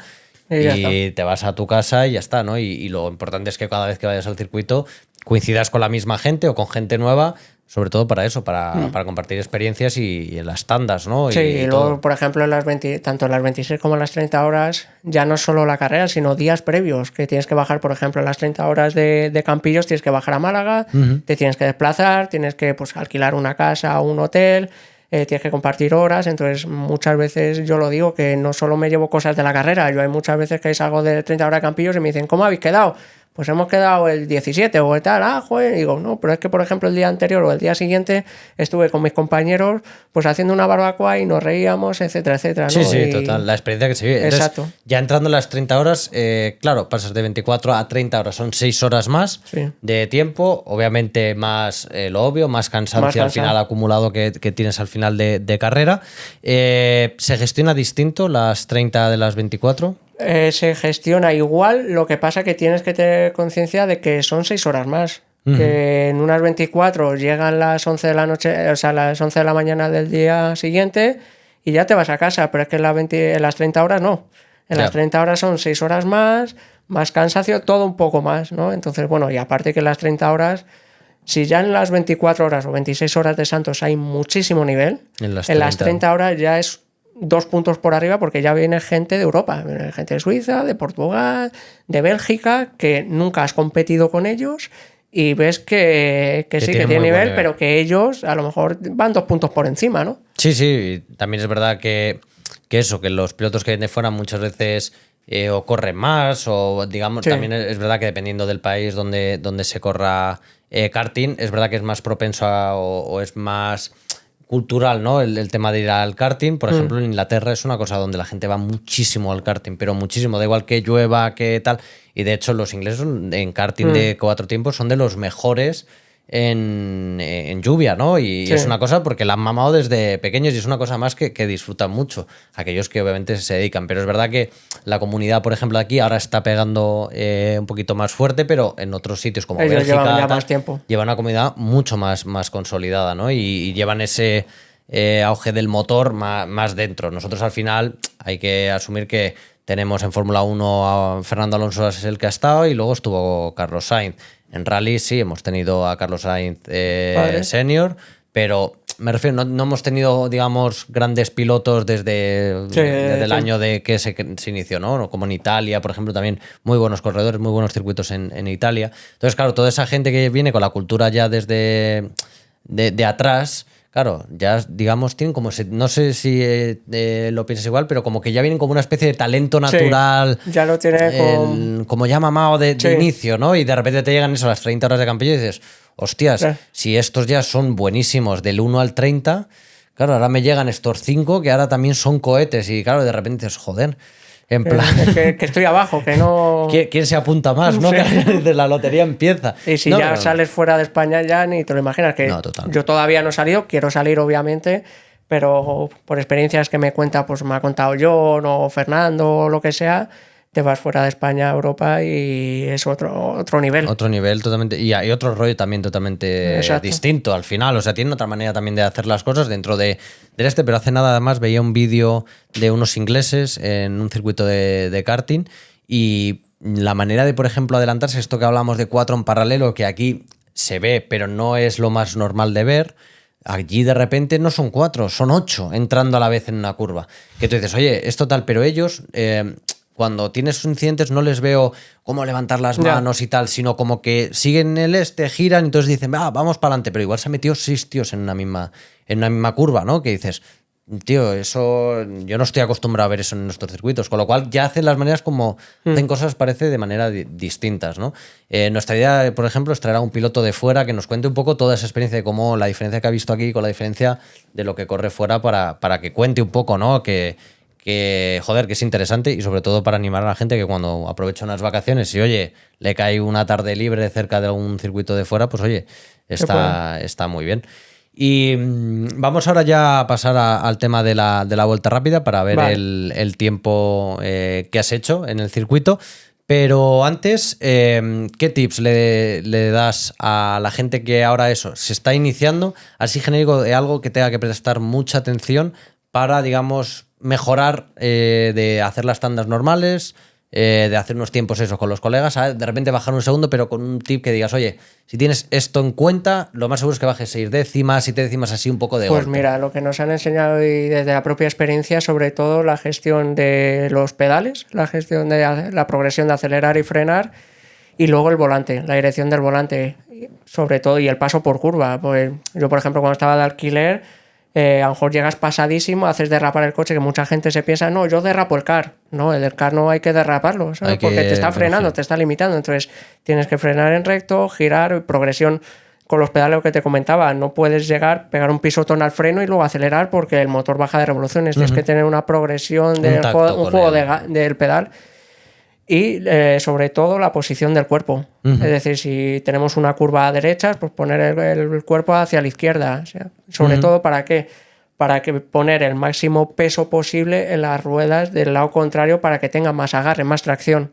y te vas a tu casa y ya está, ¿no? Y lo importante es que cada vez que vayas al circuito coincidas con la misma gente o con gente nueva, sobre todo para eso, para compartir experiencias y en las tandas, ¿no? Sí, y luego, por ejemplo, tanto en las 26 como en las 30 horas, ya no solo la carrera, sino días previos, que tienes que bajar, por ejemplo, en las 30 horas de Campillos, tienes que bajar a Málaga, te tienes que desplazar, tienes que pues, alquilar una casa o un hotel, tienes que compartir horas, entonces muchas veces yo lo digo, que no solo me llevo cosas de la carrera, yo hay muchas veces que salgo de 30 horas de Campillos y me dicen, ¿cómo habéis quedado? Pues hemos quedado el 17 o tal, joder, y digo, no, pero es que por ejemplo el día anterior o el día siguiente estuve con mis compañeros pues haciendo una barbacoa y nos reíamos, etcétera, etcétera, ¿no? Sí, total, la experiencia que se vive. Entonces, exacto. Ya entrando en las 30 horas, claro, pasas de 24 a 30 horas, son 6 horas más de tiempo, obviamente más lo obvio, más cansancio al final acumulado que tienes al final de carrera. ¿Se gestiona distinto las 30 de las 24? Se gestiona igual, lo que pasa que tienes que tener conciencia de que son 6 horas más. Que en unas 24 llegan las 11 de la noche, o sea, las 11 de la mañana del día siguiente y ya te vas a casa, pero es que en las 30 horas no. En las 30 horas son 6 horas más cansancio, todo un poco más, ¿no? Entonces, bueno, y aparte que en las 30 horas, si ya en las 24 horas o 26 horas de Santos hay muchísimo nivel, en las 30 horas ya es 2 puntos por arriba porque ya viene gente de Europa, viene gente de Suiza, de Portugal, de Bélgica, que nunca has competido con ellos y ves que sí, que tiene nivel, pero que ellos a lo mejor van 2 puntos por encima, ¿no? Sí, también es verdad que los pilotos que vienen de fuera muchas veces o corren más o digamos, también es verdad que dependiendo del país donde se corra karting, es verdad que es más propenso o es más cultural, ¿no? El tema de ir al karting, por ejemplo, en Inglaterra es una cosa donde la gente va muchísimo al karting, pero muchísimo, da igual que llueva, que tal. Y de hecho, los ingleses en karting de 4 tiempos son de los mejores en lluvia, ¿no? Y es una cosa porque la han mamado desde pequeños y es una cosa más que disfrutan mucho, aquellos que obviamente se dedican. Pero es verdad que la comunidad, por ejemplo, aquí ahora está pegando un poquito más fuerte, pero en otros sitios como ellos Bélgica llevan ya más tiempo. Llevan una comunidad mucho más consolidada, ¿no? Y llevan ese auge del motor más dentro. Nosotros al final hay que asumir que tenemos en Fórmula 1 a Fernando Alonso, es el que ha estado, y luego estuvo Carlos Sainz. En rally sí, hemos tenido a Carlos Sainz senior, pero me refiero, no hemos tenido, digamos, grandes pilotos desde el año de que se inició, ¿no? Como en Italia, por ejemplo, también muy buenos corredores, muy buenos circuitos en Italia. Entonces, claro, toda esa gente que viene con la cultura ya desde de atrás, claro, ya digamos tienen como, no sé si lo piensas igual, pero como que ya vienen como una especie de talento natural. Sí, ya lo tiene como ya mamado de inicio, ¿no? Y de repente te llegan eso a las 30 horas de Campillo y dices, hostias, si estos ya son buenísimos del 1 al 30, claro, ahora me llegan estos 5 que ahora también son cohetes y claro, de repente dices, joder. En plan... que estoy abajo, que no... ¿Quién se apunta más, no? Sí. Que la lotería empieza. Y si No, ya sales fuera de España ya ni te lo imaginas. Que No, total. yo todavía no he salido, quiero salir obviamente, pero por experiencias que me cuenta, pues me ha contado John o Fernando o lo que sea, te vas fuera de España a Europa y es otro nivel. Otro nivel totalmente. Y hay otro rollo también totalmente Exacto. distinto al final. O sea, tiene otra manera también de hacer las cosas dentro de este. Pero hace nada más veía un vídeo de unos ingleses en un circuito de karting y la manera de, por ejemplo, adelantarse, esto que hablamos de 4 en paralelo, que aquí se ve, pero no es lo más normal de ver. Allí de repente no son 4, son 8 entrando a la vez en una curva. Que tú dices, oye, es total, pero ellos, cuando tienes incidentes, no les veo cómo levantar las manos y tal, sino como que siguen giran, y entonces dicen, vamos para adelante, pero igual se han metido 6 tíos en una misma curva, ¿no? Que dices, tío, eso yo no estoy acostumbrado a ver eso en nuestros circuitos, con lo cual ya hacen las maneras como hacen cosas, parece, de manera distintas, ¿no? Nuestra idea, por ejemplo, es traer a un piloto de fuera que nos cuente un poco toda esa experiencia de cómo la diferencia que ha visto aquí con la diferencia de lo que corre fuera para que cuente un poco, ¿no? Que joder, que es interesante y sobre todo para animar a la gente que cuando aprovecha unas vacaciones y oye, le cae una tarde libre cerca de algún circuito de fuera, pues oye, está muy bien. Y vamos ahora ya a pasar al tema de la vuelta rápida para ver el tiempo que has hecho en el circuito. Pero antes, ¿qué tips le das a la gente que ahora eso se está iniciando, así genérico, de algo que tenga que prestar mucha atención para, digamos, mejorar, de hacer las tandas normales, de hacer unos tiempos eso con los colegas, ¿sabes? De repente bajar un segundo, pero con un tip que digas, oye, si tienes esto en cuenta, lo más seguro es que bajes 6 décimas, 7 décimas, así un poco de Pues golpe. mira, lo que nos han enseñado y desde la propia experiencia, sobre todo la gestión de los pedales, la gestión de la progresión de acelerar y frenar, y luego el volante, la dirección del volante, sobre todo, y el paso por curva. Pues yo, por ejemplo, cuando estaba de alquiler, a lo mejor llegas pasadísimo, haces derrapar el coche, que mucha gente se piensa, no, yo derrapo el car. No, el car no hay que derraparlo, ¿sabes? Porque te está frenando, te está limitando. Entonces tienes que frenar en recto, girar, progresión con los pedales, lo que te comentaba. No puedes llegar, pegar un pisotón al freno y luego acelerar porque el motor baja de revoluciones. Tienes que tener una progresión, un juego del pedal. Y sobre todo la posición del cuerpo. Es decir, si tenemos una curva a derechas, pues poner el cuerpo hacia la izquierda. O sea, sobre todo, ¿para qué? Para que poner el máximo peso posible en las ruedas del lado contrario para que tenga más agarre, más tracción.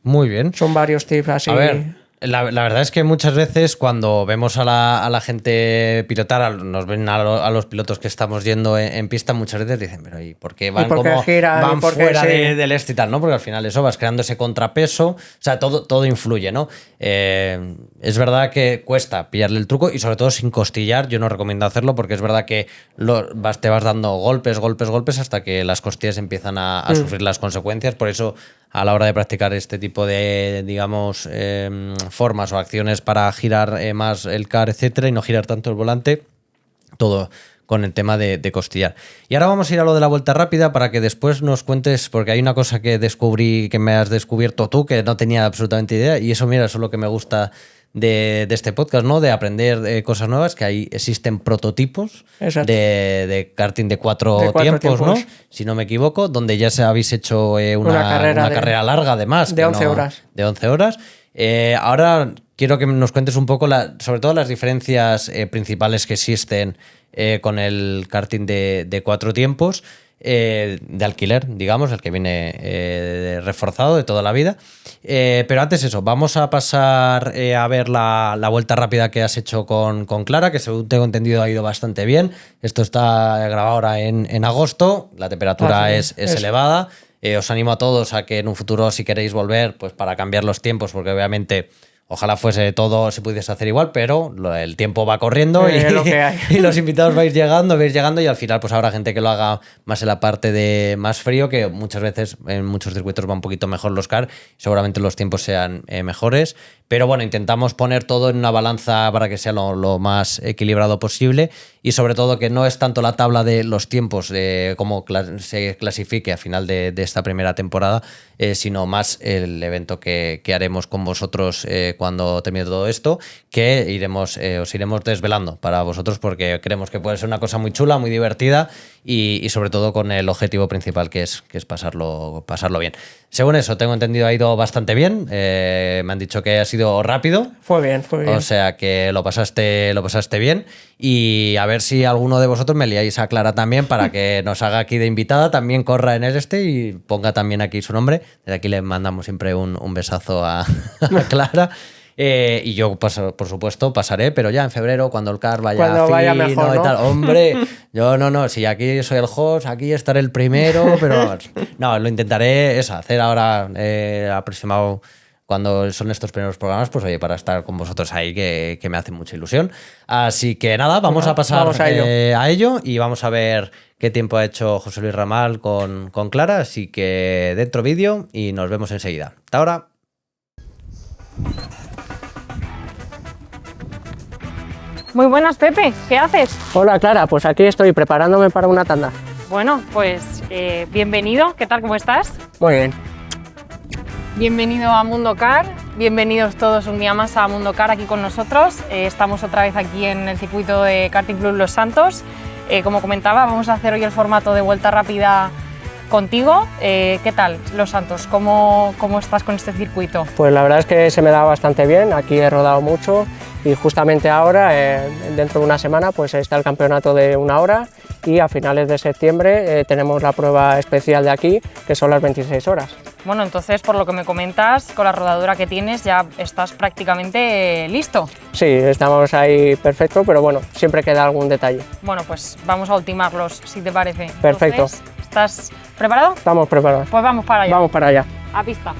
Muy bien. Son varios tips así. A ver, la verdad es que muchas veces cuando vemos a la gente pilotar, nos ven a los pilotos que estamos yendo en pista, muchas veces dicen, pero ¿y por qué van van fuera del este y tal? ¿No? Porque al final eso vas creando ese contrapeso, o sea, todo influye, ¿no? Es verdad que cuesta pillarle el truco y sobre todo sin costillar, yo no recomiendo hacerlo porque es verdad que te vas dando golpes hasta que las costillas empiezan a sufrir las consecuencias, por eso a la hora de practicar este tipo de, digamos, formas o acciones para girar más el car, etcétera, y no girar tanto el volante, todo con el tema de costillar. Y ahora vamos a ir a lo de la vuelta rápida para que después nos cuentes, porque hay una cosa que descubrí, que me has descubierto tú, que no tenía absolutamente idea, y eso, mira, eso es lo que me gusta de este podcast, ¿no? De aprender cosas nuevas, que ahí existen prototipos de karting de cuatro tiempos, ¿no? Si no me equivoco, donde ya habéis hecho una carrera larga, además. De 11 horas. De 11 horas. Ahora quiero que nos cuentes un poco, sobre todo las diferencias principales que existen con el karting de 4 tiempos. De alquiler, digamos, el que viene reforzado de toda la vida. Pero antes eso, vamos a pasar a ver la vuelta rápida que has hecho con Clara, que según tengo entendido ha ido bastante bien. Esto está grabado ahora en agosto, la temperatura es elevada. Os animo a todos a que en un futuro, si queréis volver, pues para cambiar los tiempos, porque obviamente ojalá fuese todo, se pudiese hacer igual, pero el tiempo va corriendo y los invitados vais llegando y al final pues habrá gente que lo haga más en la parte de más frío, que muchas veces en muchos circuitos va un poquito mejor los car, seguramente los tiempos sean mejores, pero bueno, intentamos poner todo en una balanza para que sea lo más equilibrado posible y sobre todo que no es tanto la tabla de los tiempos de cómo se clasifique a final de esta primera temporada, sino más el evento que haremos con vosotros cuando termine todo esto, que os iremos desvelando para vosotros porque creemos que puede ser una cosa muy chula, muy divertida y sobre todo con el objetivo principal que es pasarlo bien. Según eso, tengo entendido, ha ido bastante bien. Me han dicho que ha sido rápido. Fue bien. O sea que lo pasaste bien. Y a ver si alguno de vosotros me liáis a Clara también para que nos haga aquí de invitada, también corra en y ponga también aquí su nombre. Desde aquí le mandamos siempre un besazo a Clara. Y yo, por supuesto, pasaré, pero ya en febrero, cuando el CAR vaya mejor, ¿no? y tal. Hombre, yo no, si aquí soy el host, aquí estaré el primero, pero no, lo intentaré hacer ahora aproximado cuando son estos primeros programas, pues oye, para estar con vosotros ahí, que me hace mucha ilusión. Así que nada, vamos a pasar a ello y vamos a ver qué tiempo ha hecho José Luis Ramal con Clara. Así que dentro vídeo y nos vemos enseguida. Hasta ahora. Muy buenas, Pepe. ¿Qué haces? Hola, Clara. Pues aquí estoy preparándome para una tanda. Bueno, pues bienvenido. ¿Qué tal? ¿Cómo estás? Muy bien. Bienvenido a Mundo Car. Bienvenidos todos un día más a Mundo Car aquí con nosotros. Estamos otra vez aquí en el circuito de Karting Club Los Santos. Como comentaba, vamos a hacer hoy el formato de vuelta rápida contigo. ¿Qué tal, Los Santos? ¿Cómo estás con este circuito? Pues la verdad es que se me da bastante bien. Aquí he rodado mucho y justamente ahora, dentro de una semana, pues está el campeonato de 1 hora y a finales de septiembre tenemos la prueba especial de aquí, que son las 26 horas. Bueno, entonces, por lo que me comentas, con la rodadura que tienes ya estás prácticamente listo. Sí, estamos ahí perfecto, pero bueno, siempre queda algún detalle. Bueno, pues vamos a ultimarlos, si te parece. Perfecto. Entonces, ¿estás preparado? Estamos preparados. Pues vamos para allá. Vamos para allá. A pista.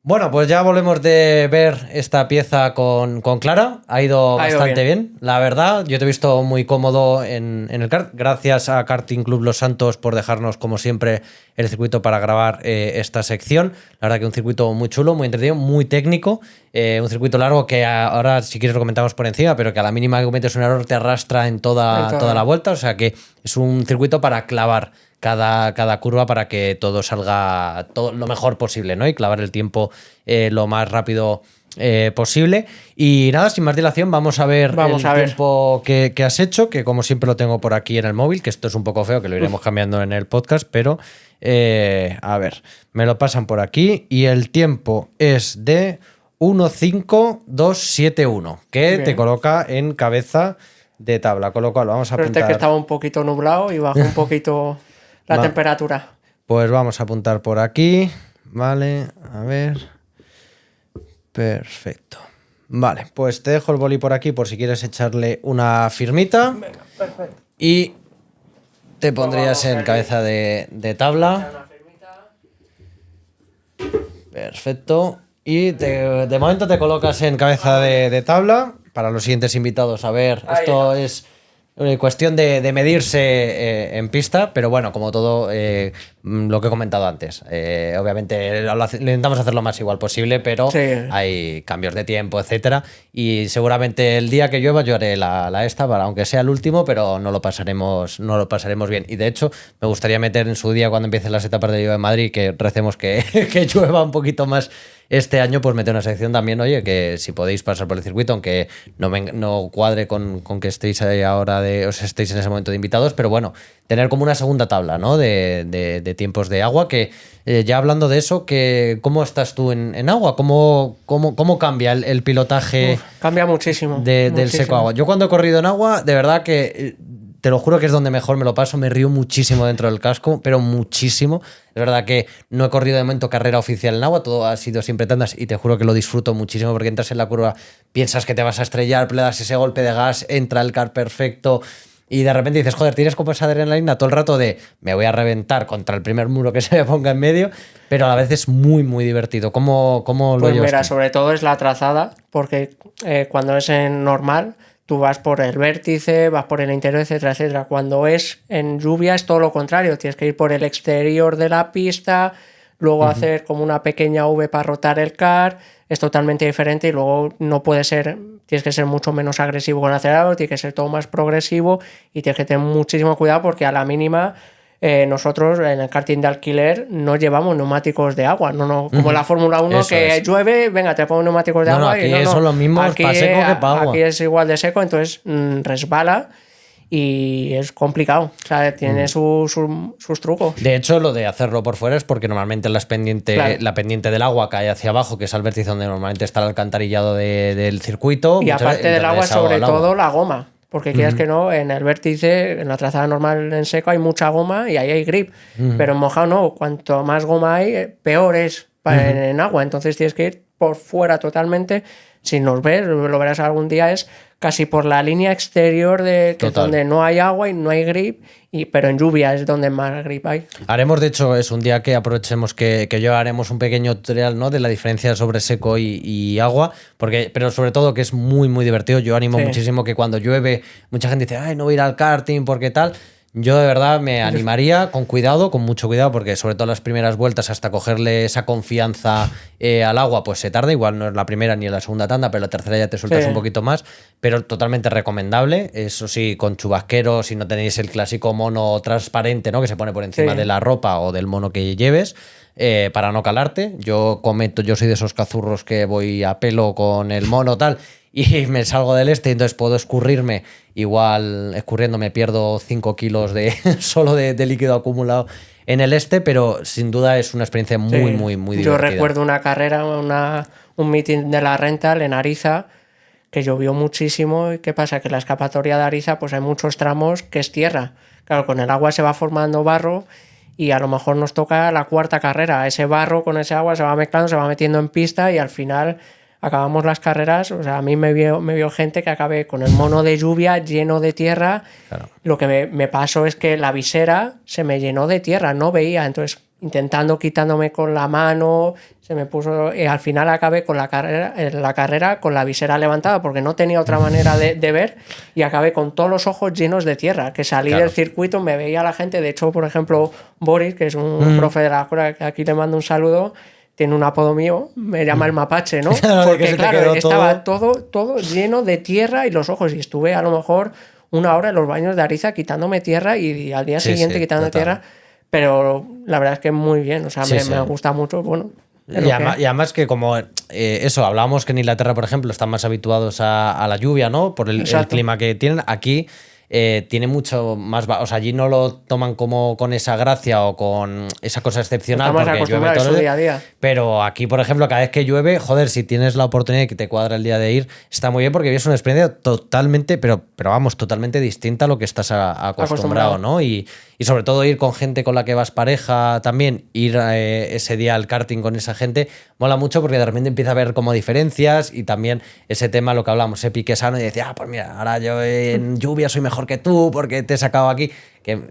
Bueno, pues ya volvemos de ver esta pieza con Clara. Ha ido bastante bien, la verdad. Yo te he visto muy cómodo en el kart. Gracias a Karting Club Los Santos por dejarnos, como siempre, el circuito para grabar esta sección. La verdad que un circuito muy chulo, muy entretenido, muy técnico. Un circuito largo que ahora, si quieres, lo comentamos por encima, pero que a la mínima que cometes un error te arrastra en toda la vuelta. O sea que es un circuito para clavar cada curva para que todo salga lo mejor posible, ¿no? Y clavar el tiempo lo más rápido posible. Y nada, sin más dilación, vamos a ver tiempo que has hecho, que como siempre lo tengo por aquí en el móvil, que esto es un poco feo, que lo iremos cambiando en el podcast, pero a ver, me lo pasan por aquí y el tiempo es de 1.5.271, que bien, te coloca en cabeza de tabla, con lo cual vamos a apuntar. Pero que estaba un poquito nublado y bajó un poquito la temperatura. Pues vamos a apuntar por aquí. Vale, a ver. Perfecto. Vale, pues te dejo el boli por aquí por si quieres echarle una firmita. Venga, perfecto. Y te pondrías en cabeza de tabla. Perfecto. Y de momento te colocas en cabeza de tabla. Para los siguientes invitados, a ver, esto es cuestión de medirse en pista, pero bueno, como todo lo que he comentado antes. Obviamente intentamos hacer lo más igual posible, pero Sí. hay cambios de tiempo, etcétera. Y seguramente el día que llueva yo haré la esta, aunque sea el último, pero no lo pasaremos bien. Y de hecho, me gustaría meter en su día, cuando empiecen las etapas de lluvia en Madrid, que recemos que, que llueva un poquito más este año, pues meter una sección también, oye, que si podéis pasar por el circuito, aunque no cuadre con que estéis ahí ahora os estéis en ese momento de invitados, pero bueno, tener como una segunda tabla, ¿no? De tiempos de agua, que ya hablando de eso, ¿cómo estás tú en agua? ¿Cómo cambia el pilotaje? Cambia muchísimo. Del seco a agua? Yo cuando he corrido en agua, de verdad que te lo juro que es donde mejor me lo paso, me río muchísimo dentro del casco, pero muchísimo. Es verdad que no he corrido de momento carrera oficial en agua, todo ha sido siempre tandas y te juro que lo disfruto muchísimo porque entras en la curva, piensas que te vas a estrellar, le das ese golpe de gas, entra el car perfecto y de repente dices, joder, tienes como esa adrenalina todo el rato de me voy a reventar contra el primer muro que se me ponga en medio, pero a la vez es muy, muy divertido. ¿Cómo lo Pues llevas mira, tú? sobre todo es la trazada, porque cuando es en normal, tú vas por el vértice, vas por el interior, etcétera, etcétera. Cuando es en lluvia es todo lo contrario, tienes que ir por el exterior de la pista, luego hacer como una pequeña V para rotar el car, es totalmente diferente y luego no puede ser, tienes que ser mucho menos agresivo con el acelerador, tienes que ser todo más progresivo y tienes que tener muchísimo cuidado porque a la mínima nosotros en el karting de alquiler no llevamos neumáticos de agua, no como en la Fórmula 1 Eso que es. llueve, venga, te pongo neumáticos de No, no, agua aquí y son los mismos aquí, pa' seco que pa' agua. aquí es igual de seco, entonces resbala y es complicado, o sea, tiene sus trucos. De hecho, lo de hacerlo por fuera es porque normalmente la Claro. pendiente del agua cae hacia abajo, que es al vértice donde normalmente está el alcantarillado del circuito. Y muchas aparte veces del agua, desagua sobre el agua. todo la goma. Porque quieras que no, en el vértice, en la trazada normal en seco hay mucha goma y ahí hay grip. Pero en mojado no, cuanto más goma hay, peor es en agua. Entonces tienes que ir por fuera totalmente. Si nos ves, lo verás algún día, es casi por la línea exterior de que es Total. donde no hay agua y no hay grip, pero en lluvia es donde más grip hay. Haremos, de hecho, es un día que aprovechemos que yo haremos un pequeño tutorial, ¿no? De la diferencia sobre seco y agua, pero sobre todo que es muy, muy divertido. Yo animo Sí. muchísimo que cuando llueve, mucha gente dice, ay, no voy a ir al karting porque tal. Yo de verdad me animaría con cuidado, con mucho cuidado, porque sobre todo las primeras vueltas hasta cogerle esa confianza al agua, pues se tarda. Igual no es la primera ni en la segunda tanda, pero la tercera ya te sueltas Sí. un poquito más. Pero totalmente recomendable. Eso sí, con chubasquero, si no tenéis el clásico mono transparente, ¿no? Que se pone por encima Sí. de la ropa o del mono que lleves. Para no calarte. Yo soy de esos cazurros que voy a pelo con el mono tal y me salgo del entonces puedo escurrirme. Igual escurriendo me pierdo 5 kilos solo de líquido acumulado en el pero sin duda es una experiencia muy, Sí. muy, muy Yo divertida. recuerdo una carrera, un meeting de la Rental en Ariza, que llovió muchísimo. ¿Y qué pasa? Que la escapatoria de Ariza, pues hay muchos tramos que es tierra. Claro, con el agua se va formando barro y a lo mejor nos toca la cuarta carrera. Ese barro con ese agua se va mezclando, se va metiendo en pista y al final acabamos las carreras. O sea, a mí me vio gente que acabé con el mono de lluvia lleno de tierra. Claro. Lo que me pasó es que la visera se me llenó de tierra, no veía. Entonces, intentando quitándome con la mano, se me puso. Al final acabé con la carrera con la visera levantada porque no tenía otra manera de ver y acabé con todos los ojos llenos de tierra. Que salí Claro. del circuito, me veía la gente. De hecho, por ejemplo, Boris, que es un profe de la escuela, que aquí le mando un saludo. Tiene un apodo mío, me llama el mapache, ¿no? Claro, que Porque se te claro, quedó estaba todo lleno de tierra y los ojos. Y estuve a lo mejor una hora en los baños de Ariza quitándome tierra y al día Sí, siguiente sí, quitándome total. tierra. Pero la verdad es que muy bien, o sea, Sí, sí. me gusta mucho, bueno. es lo Y que además, es. y además que como eso, hablábamos que en Inglaterra, por ejemplo, están más habituados a la lluvia, ¿no? Por el Exacto. clima que tienen. Aquí tiene mucho más... O sea, allí no lo toman como con esa gracia o con esa cosa excepcional Estamos porque llueve acostumbrados a todo su el día a día. Pero aquí, por ejemplo, cada vez que llueve, joder, si tienes la oportunidad y que te cuadra el día de ir, está muy bien porque es una experiencia totalmente, pero vamos, totalmente distinta a lo que estás acostumbrado, ¿no? Y sobre todo ir con gente con la que vas pareja también, ir ese día al karting con esa gente, mola mucho porque de repente empieza a haber como diferencias y también ese tema, lo que hablamos, ese pique sano y decía, pues mira, ahora yo en lluvia soy mejor mejor que tú porque te he sacado aquí.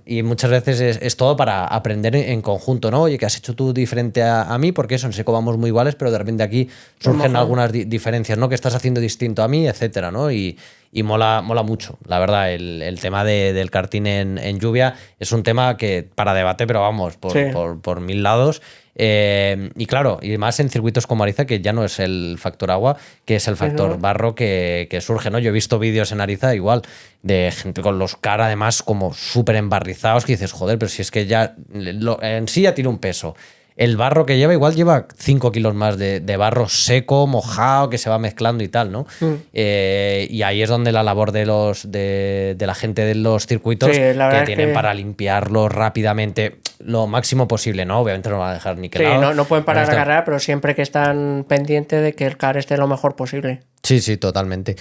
Y muchas veces es todo para aprender en conjunto, ¿no? Oye, que has hecho tú diferente a mí, porque eso, en seco vamos muy iguales, pero de repente aquí surgen algunas diferencias, ¿no? Que estás haciendo distinto a mí, etcétera, ¿no? Y mola mucho, la verdad, el tema del karting en lluvia es un tema que para debate, pero vamos, por mil lados. Y claro, y más en circuitos como Ariza, que ya no es el factor agua, que es el factor barro que surge, ¿no? Yo he visto vídeos en Ariza igual de gente con los caras además como súper embarrizados, que dices, joder, pero si es que ya en sí ya tiene un peso. El barro que igual lleva 5 kilos más de barro seco, mojado, que se va mezclando y tal, ¿no? Y ahí es donde la labor de la gente de los circuitos que tienen para limpiarlo rápidamente lo máximo posible, ¿no? Obviamente no van a dejar niquelado. Sí, no pueden parar la carrera, pero siempre que están pendientes de que el car esté lo mejor posible. Sí, totalmente.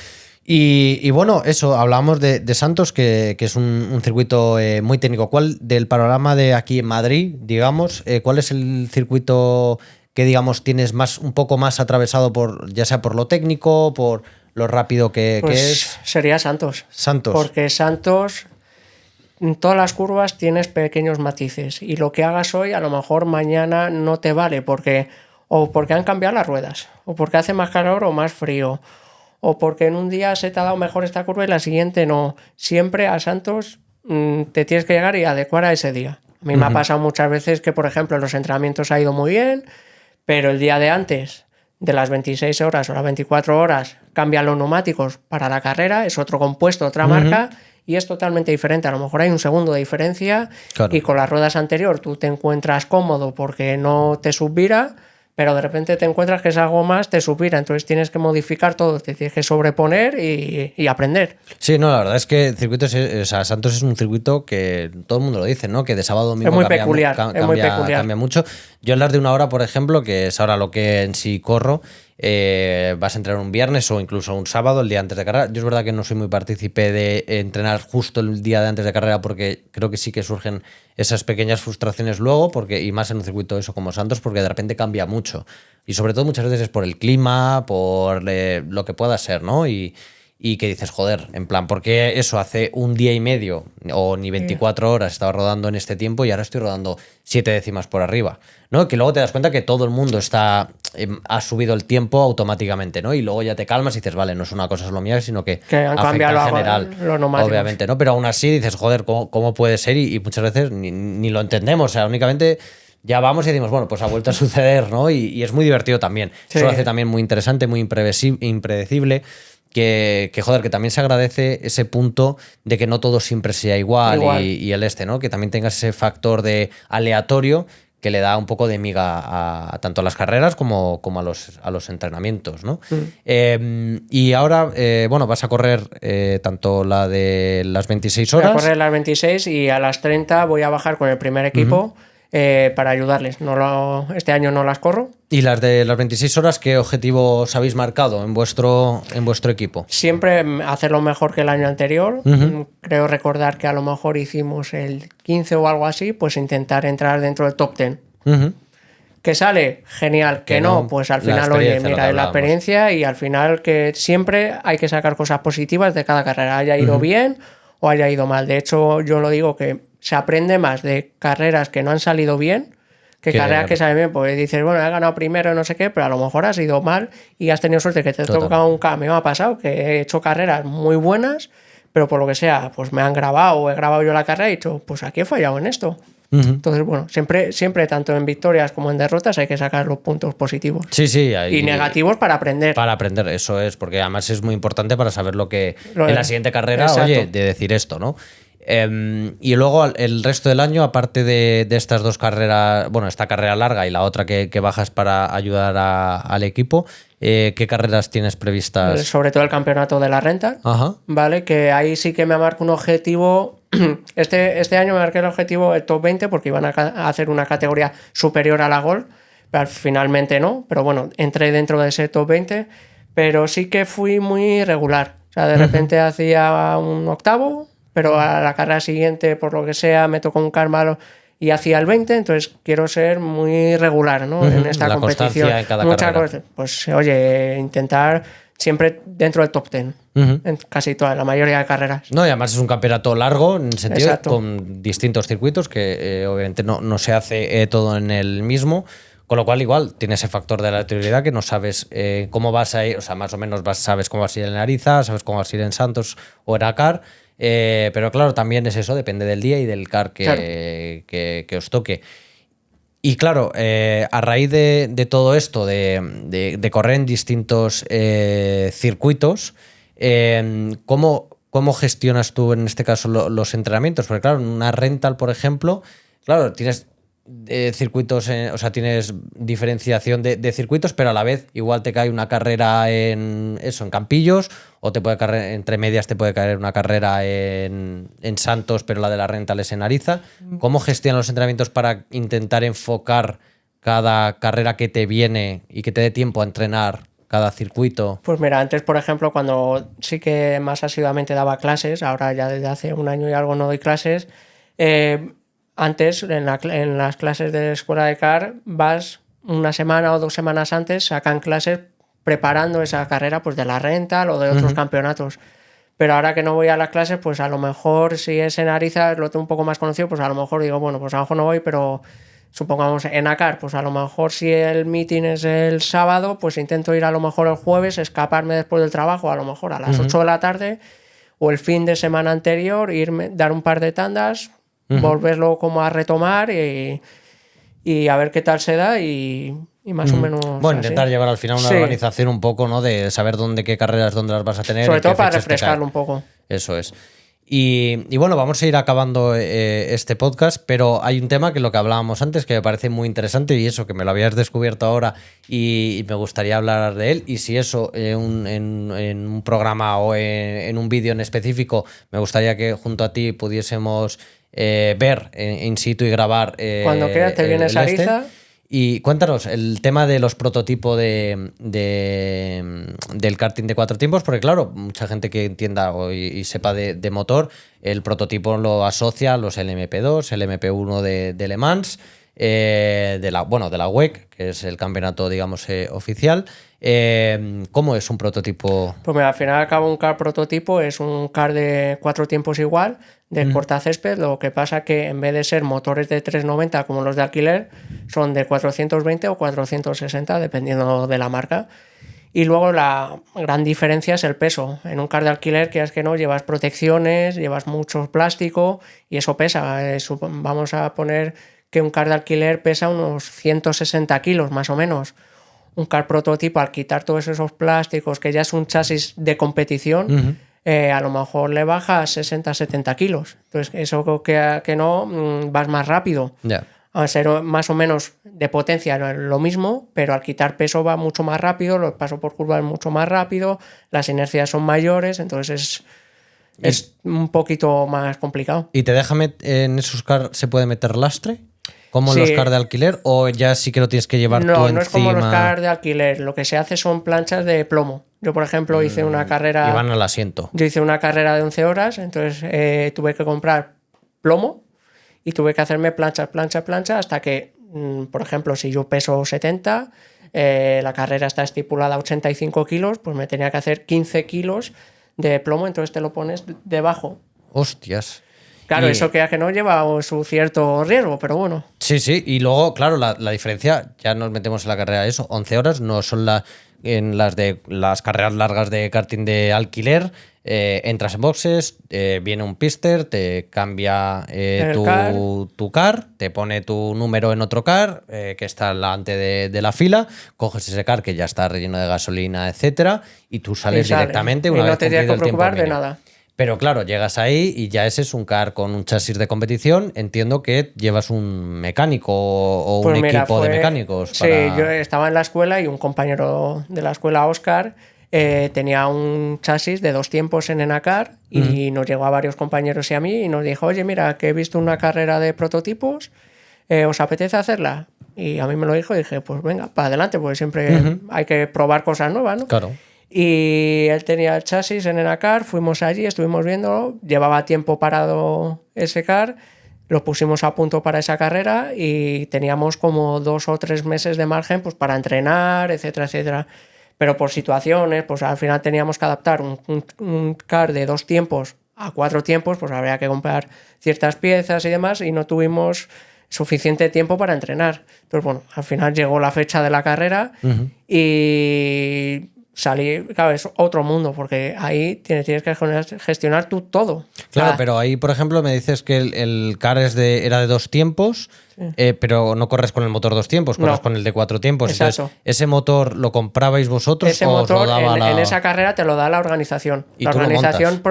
Y bueno, eso, hablábamos de Santos, que es un circuito muy técnico. ¿Cuál del panorama de aquí en Madrid, digamos, cuál es el circuito que, digamos, tienes un poco más atravesado ya sea por lo técnico, por lo rápido que es? Sería Santos. Porque Santos, en todas las curvas tienes pequeños matices y lo que hagas hoy a lo mejor mañana no te vale porque han cambiado las ruedas, o porque hace más calor o más frío, o porque en un día se te ha dado mejor esta curva y la siguiente no. Siempre a Santos te tienes que llegar y adecuar a ese día. A mí me ha pasado muchas veces que, por ejemplo, en los entrenamientos ha ido muy bien, pero el día de antes, de las 26 horas o las 24 horas, cambian los neumáticos para la carrera, es otro compuesto, otra marca, y es totalmente diferente. A lo mejor hay un segundo de diferencia, y con las ruedas anterior tú te encuentras cómodo porque no te subvira, pero de repente te encuentras que es algo más, te supera, entonces tienes que modificar todo, te tienes que sobreponer y aprender. Sí, no, la verdad es que Santos es un circuito que todo el mundo lo dice, ¿no? Que de sábado a domingo muy peculiar. Cambia mucho. Yo en las de una hora, por ejemplo, que es ahora lo que en sí corro, vas a entrenar un viernes o incluso un sábado, el día antes de carrera. Yo es verdad que no soy muy partícipe de entrenar justo el día de antes de carrera porque creo que sí que surgen esas pequeñas frustraciones luego, y más en un circuito eso como Santos, porque de repente cambia mucho. Y sobre todo muchas veces es por el clima, por lo que pueda ser, ¿no? Y que dices, joder, en plan, porque eso hace un día y medio o ni 24 horas estaba rodando en este tiempo y ahora estoy rodando 7 décimas por arriba, ¿no? Que luego te das cuenta que todo el mundo ha subido el tiempo automáticamente, ¿no? Y luego ya te calmas y dices, vale, no es una cosa solo mía, sino que han cambiado en general, los neumáticos. Obviamente, ¿no? Pero aún así dices, joder, ¿cómo puede ser? Y muchas veces ni lo entendemos, o sea, únicamente ya vamos y decimos, bueno, pues ha vuelto a suceder, ¿no? Y es muy divertido también. Sí. Eso lo hace también muy interesante, muy impredecible. Que joder, que también se agradece ese punto de que no todo siempre sea igual. Y el ¿no? Que también tengas ese factor de aleatorio que le da un poco de miga a tanto a las carreras como a los entrenamientos, ¿no? Y ahora, bueno, vas a correr tanto la de las 26 horas. Voy a correr las 26 y a las 30 voy a bajar con el primer equipo para ayudarles. Este año no las corro. ¿Y las de las 26 horas qué objetivo os habéis marcado en vuestro equipo? Siempre hacerlo mejor que el año anterior. Creo recordar que a lo mejor hicimos el 15 o algo así, pues intentar entrar dentro del top 10. ¿Que sale? Genial. ¿Que no? Pues al final, oye, mira, es la experiencia y al final que siempre hay que sacar cosas positivas de cada carrera, haya ido bien o haya ido mal. De hecho, yo lo digo que se aprende más de carreras que no han salido bien que carreras que salen bien, pues dices, bueno, he ganado primero no sé qué, pero a lo mejor has ido mal y has tenido suerte que te toca un K. Me ha pasado que he hecho carreras muy buenas, pero por lo que sea, pues me han grabado o he grabado yo la carrera y he dicho, pues aquí he fallado en esto. Entonces, bueno, siempre tanto en victorias como en derrotas hay que sacar los puntos positivos. Sí. Y negativos para aprender. Para aprender, eso es, porque además es muy importante para saber lo que en la siguiente carrera, oye, de decir esto, ¿no? Y luego el resto del año, aparte de estas dos carreras, bueno, esta carrera larga y la otra que bajas para ayudar al equipo, ¿qué carreras tienes previstas? Sobre todo el campeonato de la renta, ¿vale? Que ahí sí que me marco un objetivo. Este año me marqué el objetivo el top 20 porque iban a hacer una categoría superior a la Gol, pero finalmente no, pero bueno, entré dentro de ese top 20, pero sí que fui muy regular. O sea, de repente hacía un octavo, pero a la carrera siguiente, por lo que sea, me tocó un car malo y hacía el 20, entonces quiero ser muy regular, ¿no? En esta competición. En cada carrera. Pues oye, intentar siempre dentro del top 10, en casi toda la mayoría de carreras. No, y además es un campeonato largo, en el sentido Exacto. con distintos circuitos, que obviamente no se hace todo en el mismo, con lo cual igual tiene ese factor de aleatoriedad que no sabes cómo vas a ir, o sea, más o menos sabes cómo vas a ir en Ariza, sabes cómo vas a ir en Santos o en Akar, pero claro, también es eso, depende del día y del car que os toque. Y claro, a raíz de todo esto, de correr en distintos circuitos, ¿cómo gestionas tú en este caso los entrenamientos? Porque claro, en una rental, por ejemplo, claro, tienes circuitos, o sea, tienes diferenciación de circuitos, pero a la vez igual te cae una carrera en Campillos, o te puede caer, entre medias te puede caer una carrera en Santos, pero la de la rental es en Ariza. ¿Cómo gestionas los entrenamientos para intentar enfocar cada carrera que te viene y que te dé tiempo a entrenar cada circuito? Pues mira, antes, por ejemplo, cuando sí que más asiduamente daba clases, ahora ya desde hace un año y algo no doy clases, antes, en las clases de escuela de car, vas una semana o 2 semanas antes, sacan clases preparando esa carrera pues de la rental o de otros campeonatos. Pero ahora que no voy a las clases, pues a lo mejor si es en Ariza, lo tengo un poco más conocido, pues a lo mejor digo, bueno, pues a lo mejor no voy, pero supongamos en Akar, pues a lo mejor si el meeting es el sábado, pues intento ir a lo mejor el jueves, escaparme después del trabajo, a lo mejor a las 8 de la tarde, o el fin de semana anterior, irme, dar un par de tandas, volverlo como a retomar y a ver qué tal se da y más o menos. Bueno, así. intentar llevar al final una organización un poco, ¿no? De saber qué carreras, dónde las vas a tener. Sobre todo para refrescarlo un poco. Eso es. Y bueno, vamos a ir acabando este podcast, pero hay un tema que lo que hablábamos antes que me parece muy interesante y eso, que me lo habías descubierto ahora y me gustaría hablar de él. Y si eso, en un programa o en un vídeo en específico, me gustaría que junto a ti pudiésemos ver in situ y grabar. Cuando quieras te vienes a Ariza. Y cuéntanos el tema de los prototipos del karting de 4 tiempos, porque claro, mucha gente que entienda y sepa de motor, el prototipo lo asocia a los LMP2, LMP1 de Le Mans, de la WEC, que es el campeonato, digamos, oficial. ¿Cómo es un prototipo? Pues mira, al final y al cabo un car prototipo es un car de 4 tiempos igual, de cortacésped, lo que pasa que en vez de ser motores de 390 como los de alquiler, son de 420 o 460, dependiendo de la marca. Y luego la gran diferencia es el peso. En un car de alquiler, que es que no, llevas protecciones, llevas mucho plástico y eso pesa. Vamos a poner que un car de alquiler pesa unos 160 kilos más o menos. Un car prototipo, al quitar todos esos plásticos, que ya es un chasis de competición, a lo mejor le baja a 60-70 kilos. Entonces, eso que no, vas más rápido. Yeah. A ser más o menos de potencia lo mismo, pero al quitar peso va mucho más rápido, los pasos por curva es mucho más rápido, las inercias son mayores, entonces es un poquito más complicado. ¿Y te deja en esos cars se puede meter lastre? ¿Como en Sí. los cars de alquiler? ¿O ya sí que lo tienes que llevar tú No, encima? no es como los cars de alquiler. Lo que se hace son planchas de plomo. Yo, por ejemplo, hice una carrera. Y van al asiento. Yo hice una carrera de 11 horas, entonces tuve que comprar plomo y tuve que hacerme plancha, hasta que, por ejemplo, si yo peso 70, la carrera está estipulada a 85 kilos, pues me tenía que hacer 15 kilos de plomo, entonces te lo pones debajo. Hostias. Claro, eso que no lleva su cierto riesgo, pero bueno. Sí, y luego, claro, la diferencia, ya nos metemos en la carrera de eso, 11 horas no son en las carreras largas de karting de alquiler. Entras en boxes, viene un pister, te cambia tu car, te pone tu número en otro car que está delante de la fila, coges ese car que ya está relleno de gasolina, etcétera, y tú sales directamente una y vez no te tienes que cumplido el tiempo preocupar de mínimo. nada. Pero claro, llegas ahí y ya ese es un car con un chasis de competición. Entiendo que llevas un mecánico o Pues un mira, equipo de mecánicos. Sí, yo estaba en la escuela y un compañero de la escuela, Óscar, tenía un chasis de 2 tiempos en Enacar y nos llegó a varios compañeros y a mí y nos dijo, oye, mira, que he visto una carrera de prototipos, ¿os apetece hacerla? Y a mí me lo dijo y dije, pues venga, para adelante, porque siempre hay que probar cosas nuevas, ¿no? Claro. Y él tenía el chasis en Enacar, fuimos allí, estuvimos viéndolo, llevaba tiempo parado ese car, lo pusimos a punto para esa carrera y teníamos como 2 o 3 meses de margen pues para entrenar, etcétera, etcétera. Pero por situaciones, pues al final teníamos que adaptar un kart de 2 tiempos a 4 tiempos, pues habría que comprar ciertas piezas y demás, y no tuvimos suficiente tiempo para entrenar. Entonces, bueno, al final llegó la fecha de la carrera y salí, claro, es otro mundo, porque ahí tienes que gestionar tú todo. Claro, pero ahí, por ejemplo, me dices que el car era de 2 tiempos, pero no corres con el motor 2 tiempos, corres con el de 4 tiempos. Exacto. Entonces, ¿ese motor lo comprabais vosotros? Ese o motor os lo daba en esa carrera te lo da la organización. ¿Y la tú lo organización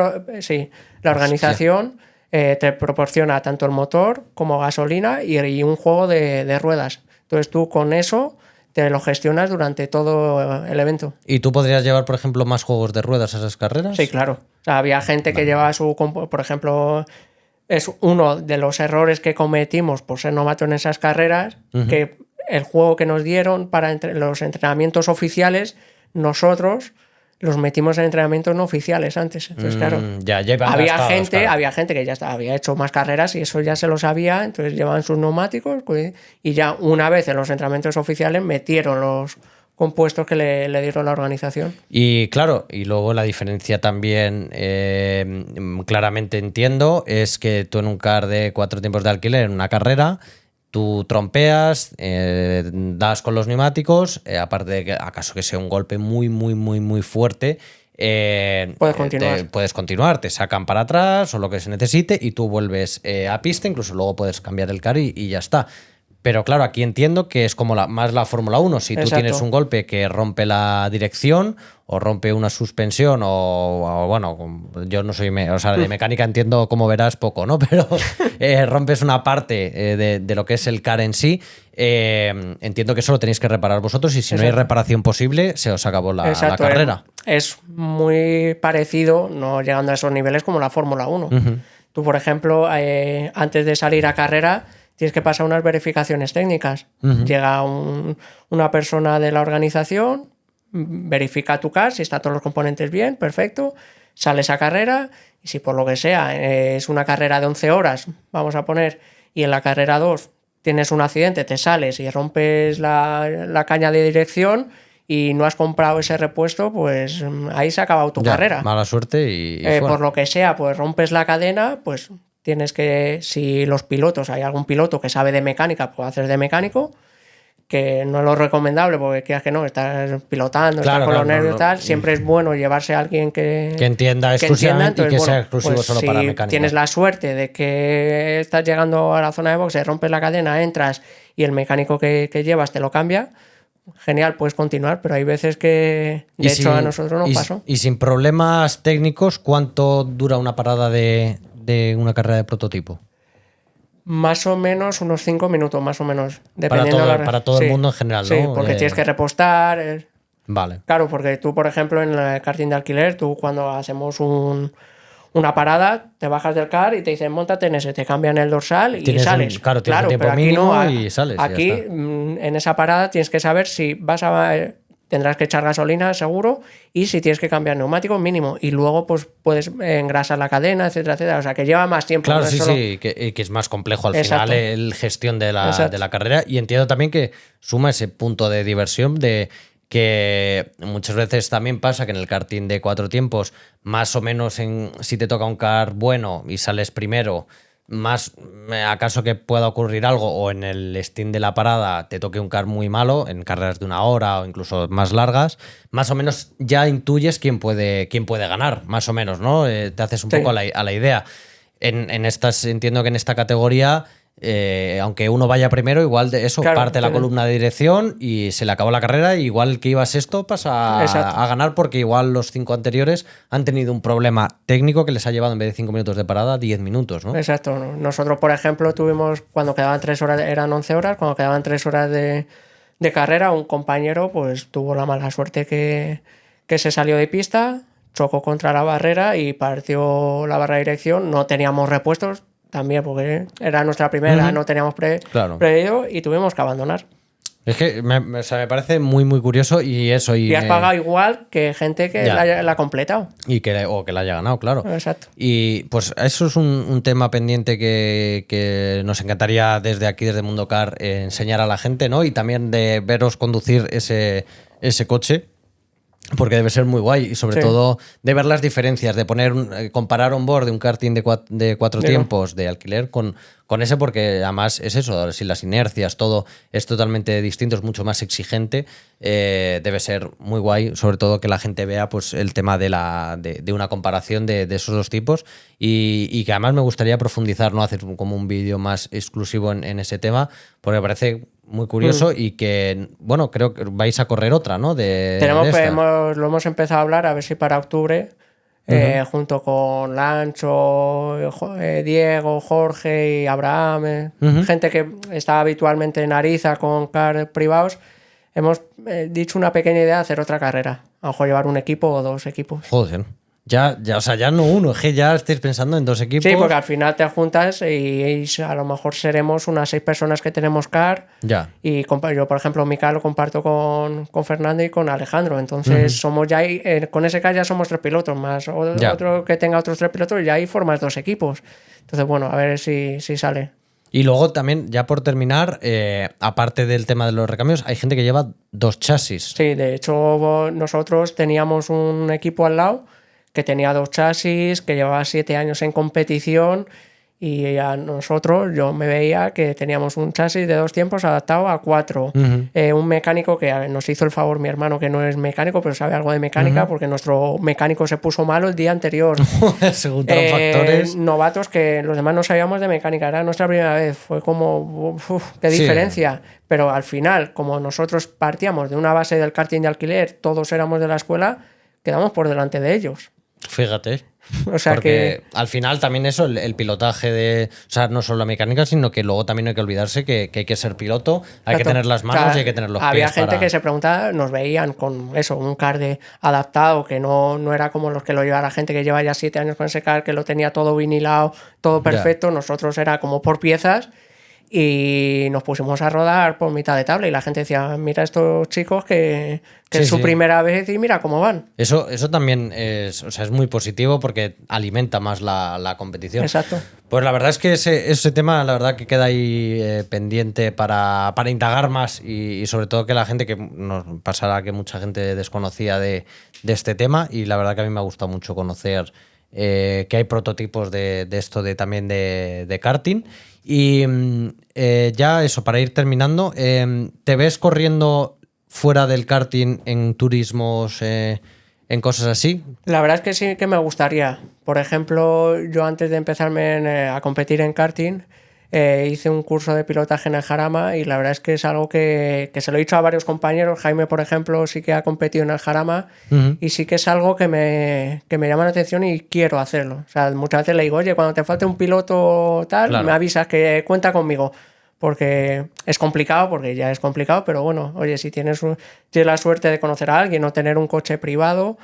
la organización te proporciona tanto el motor como gasolina y un juego de ruedas. Entonces tú con eso te lo gestionas durante todo el evento. ¿Y tú podrías llevar, por ejemplo, más juegos de ruedas a esas carreras? Sí, claro. O sea, había gente que llevaba por ejemplo, es uno de los errores que cometimos por ser novatos en esas carreras, que el juego que nos dieron para los entrenamientos oficiales, nosotros los metimos en entrenamientos no oficiales antes. Entonces, claro, había gente que ya había hecho más carreras y eso ya se lo sabía, entonces llevaban sus neumáticos y ya una vez en los entrenamientos oficiales metieron los compuestos que le dieron la organización. Y claro, y luego la diferencia también, claramente entiendo, es que tú en un car de 4 tiempos de alquiler, en una carrera, tú trompeas, das con los neumáticos, aparte de que acaso que sea un golpe muy, muy, muy, muy fuerte, puedes continuar, te sacan para atrás o lo que se necesite y tú vuelves a pista, incluso luego puedes cambiar el car y ya está. Pero claro, aquí entiendo que es como más la Fórmula 1. Si tú tienes un golpe que rompe la dirección o rompe una suspensión o bueno, yo no soy... de mecánica entiendo, como verás, poco, ¿no? Pero rompes una parte de lo que es el car en sí, entiendo que eso lo tenéis que reparar vosotros y si no hay reparación posible, se os acabó la carrera. Es muy parecido, no llegando a esos niveles, como la Fórmula 1. Tú, por ejemplo, antes de salir a carrera, tienes que pasar unas verificaciones técnicas. Llega una persona de la organización, verifica tu car, si están todos los componentes bien, perfecto, sales a carrera y si por lo que sea es una carrera de 11 horas, vamos a poner, y en la carrera 2 tienes un accidente, te sales y rompes la caña de dirección y no has comprado ese repuesto, pues ahí se ha acabado tu carrera. Mala suerte y por lo que sea, pues rompes la cadena, pues tienes que, si los pilotos, hay algún piloto que sabe de mecánica, pues hacer de mecánico, que no es lo recomendable, porque quieras que no, estás pilotando, estás con los nervios y tal, siempre es bueno llevarse a alguien que entienda exclusivamente y que sea exclusivo pues solo para mecánica. Si tienes la suerte de que estás llegando a la zona de boxe, rompes la cadena, entras y el mecánico que llevas te lo cambia, genial, puedes continuar, pero hay veces que, de hecho, a nosotros nos pasó. Y sin problemas técnicos, ¿cuánto dura una parada de una carrera de prototipo? Más o menos unos 5 minutos, más o menos. Dependiendo para todo el mundo en general, ¿no? Sí, porque tienes que repostar. Vale. Claro, porque tú, por ejemplo, en el karting de alquiler, tú cuando hacemos una parada, te bajas del car y te dicen, móntate en ese, te cambian el dorsal y sales. Tienes un tiempo mínimo y sales. Aquí, en esa parada, tienes que saber si tendrás que echar gasolina, seguro, y si tienes que cambiar neumático, mínimo. Y luego, pues, puedes engrasar la cadena, etcétera, etcétera. O sea, que lleva más tiempo. Claro, sí, que es más complejo al final el gestión de la carrera. Y entiendo también que suma ese punto de diversión de que muchas veces también pasa que en el karting de 4 tiempos, más o menos si te toca un car bueno y sales primero, más acaso que pueda ocurrir algo o en el Steam de la parada te toque un car muy malo en carreras de 1 hora o incluso más largas, más o menos ya intuyes quién puede ganar, más o menos, ¿no? Te haces un poco a la idea. Entiendo que en esta categoría, aunque uno vaya primero, igual de eso, parte la columna de dirección y se le acabó la carrera, y igual que iba sexto pasa a ganar, porque igual los 5 anteriores han tenido un problema técnico que les ha llevado, en vez de 5 minutos de parada, 10 minutos, ¿no? Exacto. Nosotros, por ejemplo, tuvimos, cuando quedaban 3 horas, eran 11 horas, cuando quedaban 3 horas de carrera, un compañero pues tuvo la mala suerte que se salió de pista, chocó contra la barrera y partió la barra de dirección. No teníamos repuestos también, porque era nuestra primera, no teníamos previsto y tuvimos que abandonar. Es que me parece muy, muy curioso y eso. Y has pagado igual que gente que la ha completado. O que la haya ganado, claro. Exacto. Y pues eso es un tema pendiente que nos encantaría desde aquí, desde Mundo Car, enseñar a la gente, ¿no? Y también de veros conducir ese coche. Porque debe ser muy guay y sobre Sí. todo de ver las diferencias, de comparar on board de un karting de cuatro Digo. tiempos de alquiler con ese, porque además es eso, si las inercias, todo es totalmente distinto, es mucho más exigente, debe ser muy guay, sobre todo que la gente vea pues el tema de una comparación de esos dos tipos y que además me gustaría profundizar, ¿no? Hacer como un vídeo más exclusivo en ese tema, porque me parece muy curioso y que, bueno, creo que vais a correr otra, ¿no? De estas. Lo hemos empezado a hablar, a ver si para octubre, junto con Lancho, Diego, Jorge y Abraham, gente que está habitualmente en Ariza con car privados, hemos dicho una pequeña idea de hacer otra carrera. A lo mejor llevar un equipo o dos equipos. Joder. Ya, o sea, ya no uno, es que ya estáis pensando en dos equipos. Sí, porque al final te juntas y a lo mejor seremos unas 6 personas que tenemos car. Ya. Y yo, por ejemplo, mi car lo comparto con Fernando y con Alejandro. Entonces, somos ya con ese car ya somos 3 pilotos, más otro que tenga otros 3 pilotos, y ya ahí formas 2 equipos. Entonces, bueno, a ver si sale. Y luego también, ya por terminar, aparte del tema de los recambios, hay gente que lleva 2 chasis. Sí, de hecho, nosotros teníamos un equipo al lado que tenía 2 chasis, que llevaba 7 años en competición, y a nosotros yo me veía que teníamos un chasis de 2 tiempos adaptado a 4. Un mecánico que nos hizo el favor, mi hermano, que no es mecánico, pero sabe algo de mecánica, porque nuestro mecánico se puso malo el día anterior. Se juntaron factores. Novatos que los demás no sabíamos de mecánica, era nuestra primera vez, fue como, qué diferencia. Pero al final, como nosotros partíamos de una base del karting de alquiler, todos éramos de la escuela, quedamos por delante de ellos. Fíjate. O sea porque al final también eso, el pilotaje de. O sea, no solo la mecánica, sino que luego también hay que olvidarse que hay que ser piloto, hay que tener las manos y hay que tener los pies. Había gente que se preguntaba, nos veían con eso, un car adaptado, que no era como los que lo lleva la gente que lleva ya 7 años con ese car, que lo tenía todo vinilado, todo perfecto. Nosotros era como por piezas. Y nos pusimos a rodar por mitad de tabla y la gente decía, mira estos chicos que es su primera vez y mira cómo van. Eso también es muy positivo porque alimenta más la competición. Exacto. Pues la verdad es que ese tema, la verdad que queda ahí pendiente para indagar más y sobre todo que la gente, que nos pasará que mucha gente desconocía de este tema, y la verdad que a mí me ha gustado mucho conocer que hay prototipos de esto también de karting. Y ya eso, para ir terminando, ¿te ves corriendo fuera del karting en turismos, en cosas así? La verdad es que sí que me gustaría. Por ejemplo, yo antes de empezarme a competir en karting, hice un curso de pilotaje en el Jarama, y la verdad es que es algo que se lo he dicho a varios compañeros. Jaime, por ejemplo, sí que ha competido en el Jarama, y sí que es algo que me llama la atención y quiero hacerlo. O sea, muchas veces le digo, oye, cuando te falte un piloto tal, claro, me avisas, que cuenta conmigo. Porque es complicado, porque ya es complicado, pero bueno, oye, si tienes la suerte de conocer a alguien o tener un coche privado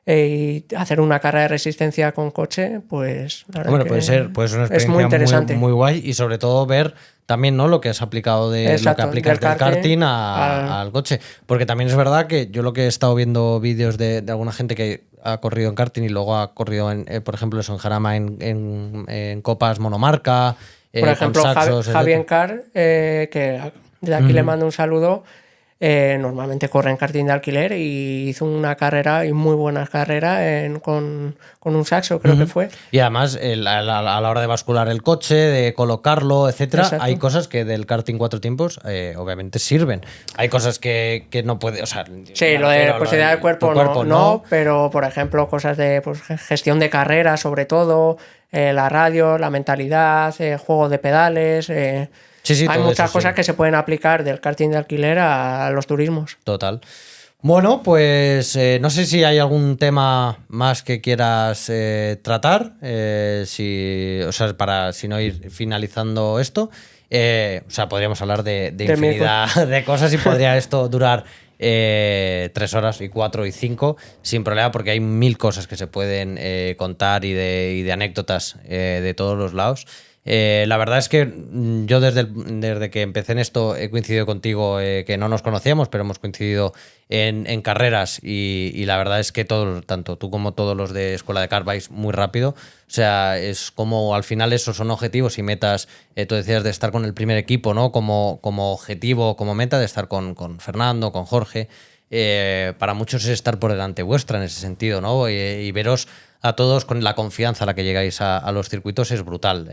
y hacer una carrera de resistencia con coche, pues la verdad, bueno, puede ser una experiencia es muy interesante, muy guay, y sobre todo ver también, ¿no?, lo que has aplicado lo que aplicas del karting al coche, porque también es verdad que yo lo que he estado viendo vídeos de alguna gente que ha corrido en karting y luego ha corrido por ejemplo eso, en Jarama, en copas monomarca, por ejemplo Javier Car, que de aquí le mando un saludo. Normalmente corre en karting de alquiler y hizo una carrera, y muy buena carrera, con un Saxo, creo que fue. Y además, a la hora de bascular el coche, de colocarlo, etcétera, hay cosas que del karting 4 tiempos obviamente sirven. Hay cosas que no puede, o sea, sí, lo de posibilidad del cuerpo no, pero por ejemplo cosas de gestión de carrera, sobre todo, la radio, la mentalidad, juego de pedales. Sí, hay muchas cosas que se pueden aplicar del karting de alquiler a los turismos. Total. Bueno, pues no sé si hay algún tema más que quieras tratar, para si no ir finalizando esto. O sea, podríamos hablar de infinidad de cosas, y podría esto durar 3 horas y 4 y 5 sin problema, porque hay 1000 cosas que se pueden contar y de anécdotas de todos los lados. La verdad es que yo desde que empecé en esto he coincidido contigo, que no nos conocíamos, pero hemos coincidido en carreras, y la verdad es que tanto tú como todos los de Escuela de Kart vais muy rápido. O sea, es como al final esos son objetivos y metas. Tú decías de estar con el primer equipo, ¿no? Como objetivo, como meta, de estar con Fernando, con Jorge. para muchos es estar por delante vuestra en ese sentido, ¿no? Y veros a todos con la confianza a la que llegáis a los circuitos es brutal.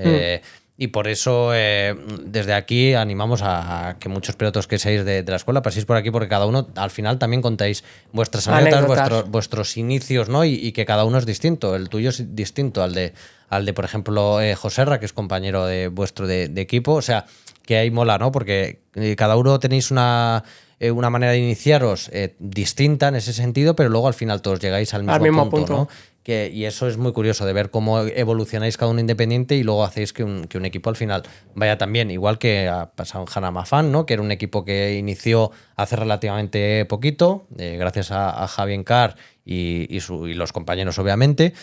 Y por eso desde aquí animamos a que muchos pilotos que seáis de la escuela paséis por aquí, porque cada uno al final también contáis vuestras anécdotas, vuestros inicios, ¿no? Y que cada uno es distinto. El tuyo es distinto al de por ejemplo, Joserra, que es compañero de vuestro de equipo. O sea, que ahí mola, ¿no? Porque cada uno tenéis una manera de iniciaros distinta en ese sentido, pero luego al final todos llegáis al mismo punto, ¿no? Y eso es muy curioso de ver cómo evolucionáis cada uno independiente y luego hacéis que un equipo al final vaya tan bien. Igual que ha pasado en Hanama Fan, ¿no? Que era un equipo que inició hace relativamente poquito, gracias a Javi Carr y los compañeros, obviamente.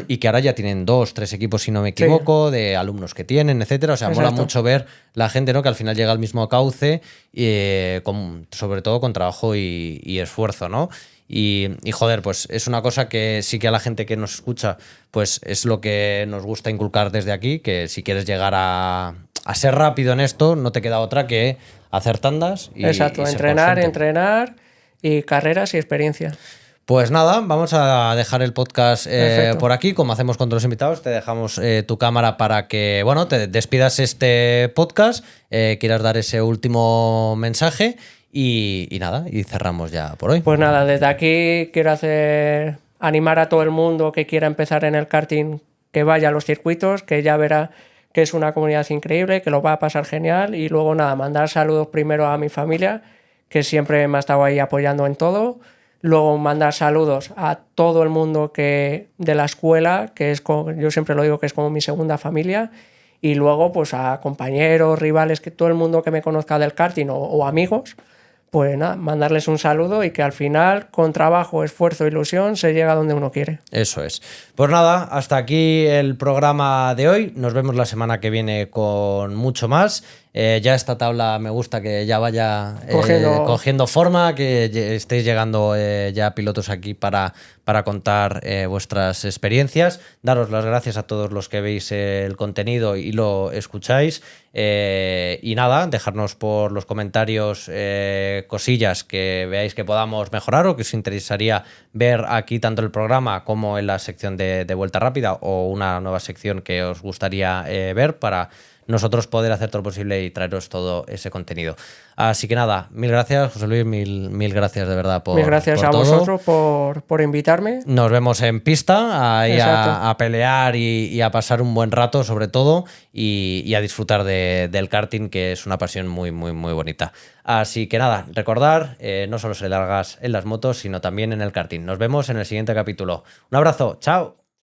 Y que ahora ya tienen 2, 3 equipos, si no me equivoco, de alumnos que tienen, etcétera. O sea, mola mucho ver la gente, ¿no? Que al final llega al mismo cauce, sobre todo con trabajo y esfuerzo, ¿no? Y joder, pues es una cosa que sí que a la gente que nos escucha, pues es lo que nos gusta inculcar desde aquí, que si quieres llegar a ser rápido en esto, no te queda otra que hacer tandas y entrenar y carreras y experiencia. Pues nada, vamos a dejar el podcast por aquí, como hacemos con todos los invitados. Te dejamos tu cámara para que, bueno, te despidas este podcast, quieras dar ese último mensaje y nada, y cerramos ya por hoy. Pues nada, desde aquí quiero animar a todo el mundo que quiera empezar en el karting que vaya a los circuitos, que ya verá que es una comunidad increíble, que lo va a pasar genial, y luego nada, mandar saludos primero a mi familia, que siempre me ha estado ahí apoyando en todo. Luego mandar saludos a todo el mundo de la escuela, que yo siempre lo digo que es como mi segunda familia. Y luego pues a compañeros, rivales, que todo el mundo que me conozca del karting o amigos, pues nada, mandarles un saludo y que al final, con trabajo, esfuerzo e ilusión, se llega donde uno quiere. Eso es. Pues nada, hasta aquí el programa de hoy. Nos vemos la semana que viene con mucho más. Ya esta tabla me gusta que ya vaya cogiendo forma, que estéis llegando ya pilotos aquí para contar vuestras experiencias. Daros las gracias a todos los que veis el contenido y lo escucháis. Y nada, dejarnos por los comentarios cosillas que veáis que podamos mejorar o que os interesaría ver aquí tanto en el programa como en la sección de Vuelta Rápida, o una nueva sección que os gustaría ver para nosotros poder hacer todo lo posible y traeros todo ese contenido. Así que nada, mil gracias, José Luis, mil gracias de verdad por todo. Mil gracias a vosotros por invitarme. Nos vemos en pista, ahí a pelear y a pasar un buen rato, sobre todo, y a disfrutar del karting, que es una pasión muy, muy, muy bonita. Así que nada, recordar, no solo se largas en las motos, sino también en el karting. Nos vemos en el siguiente capítulo. Un abrazo, chao.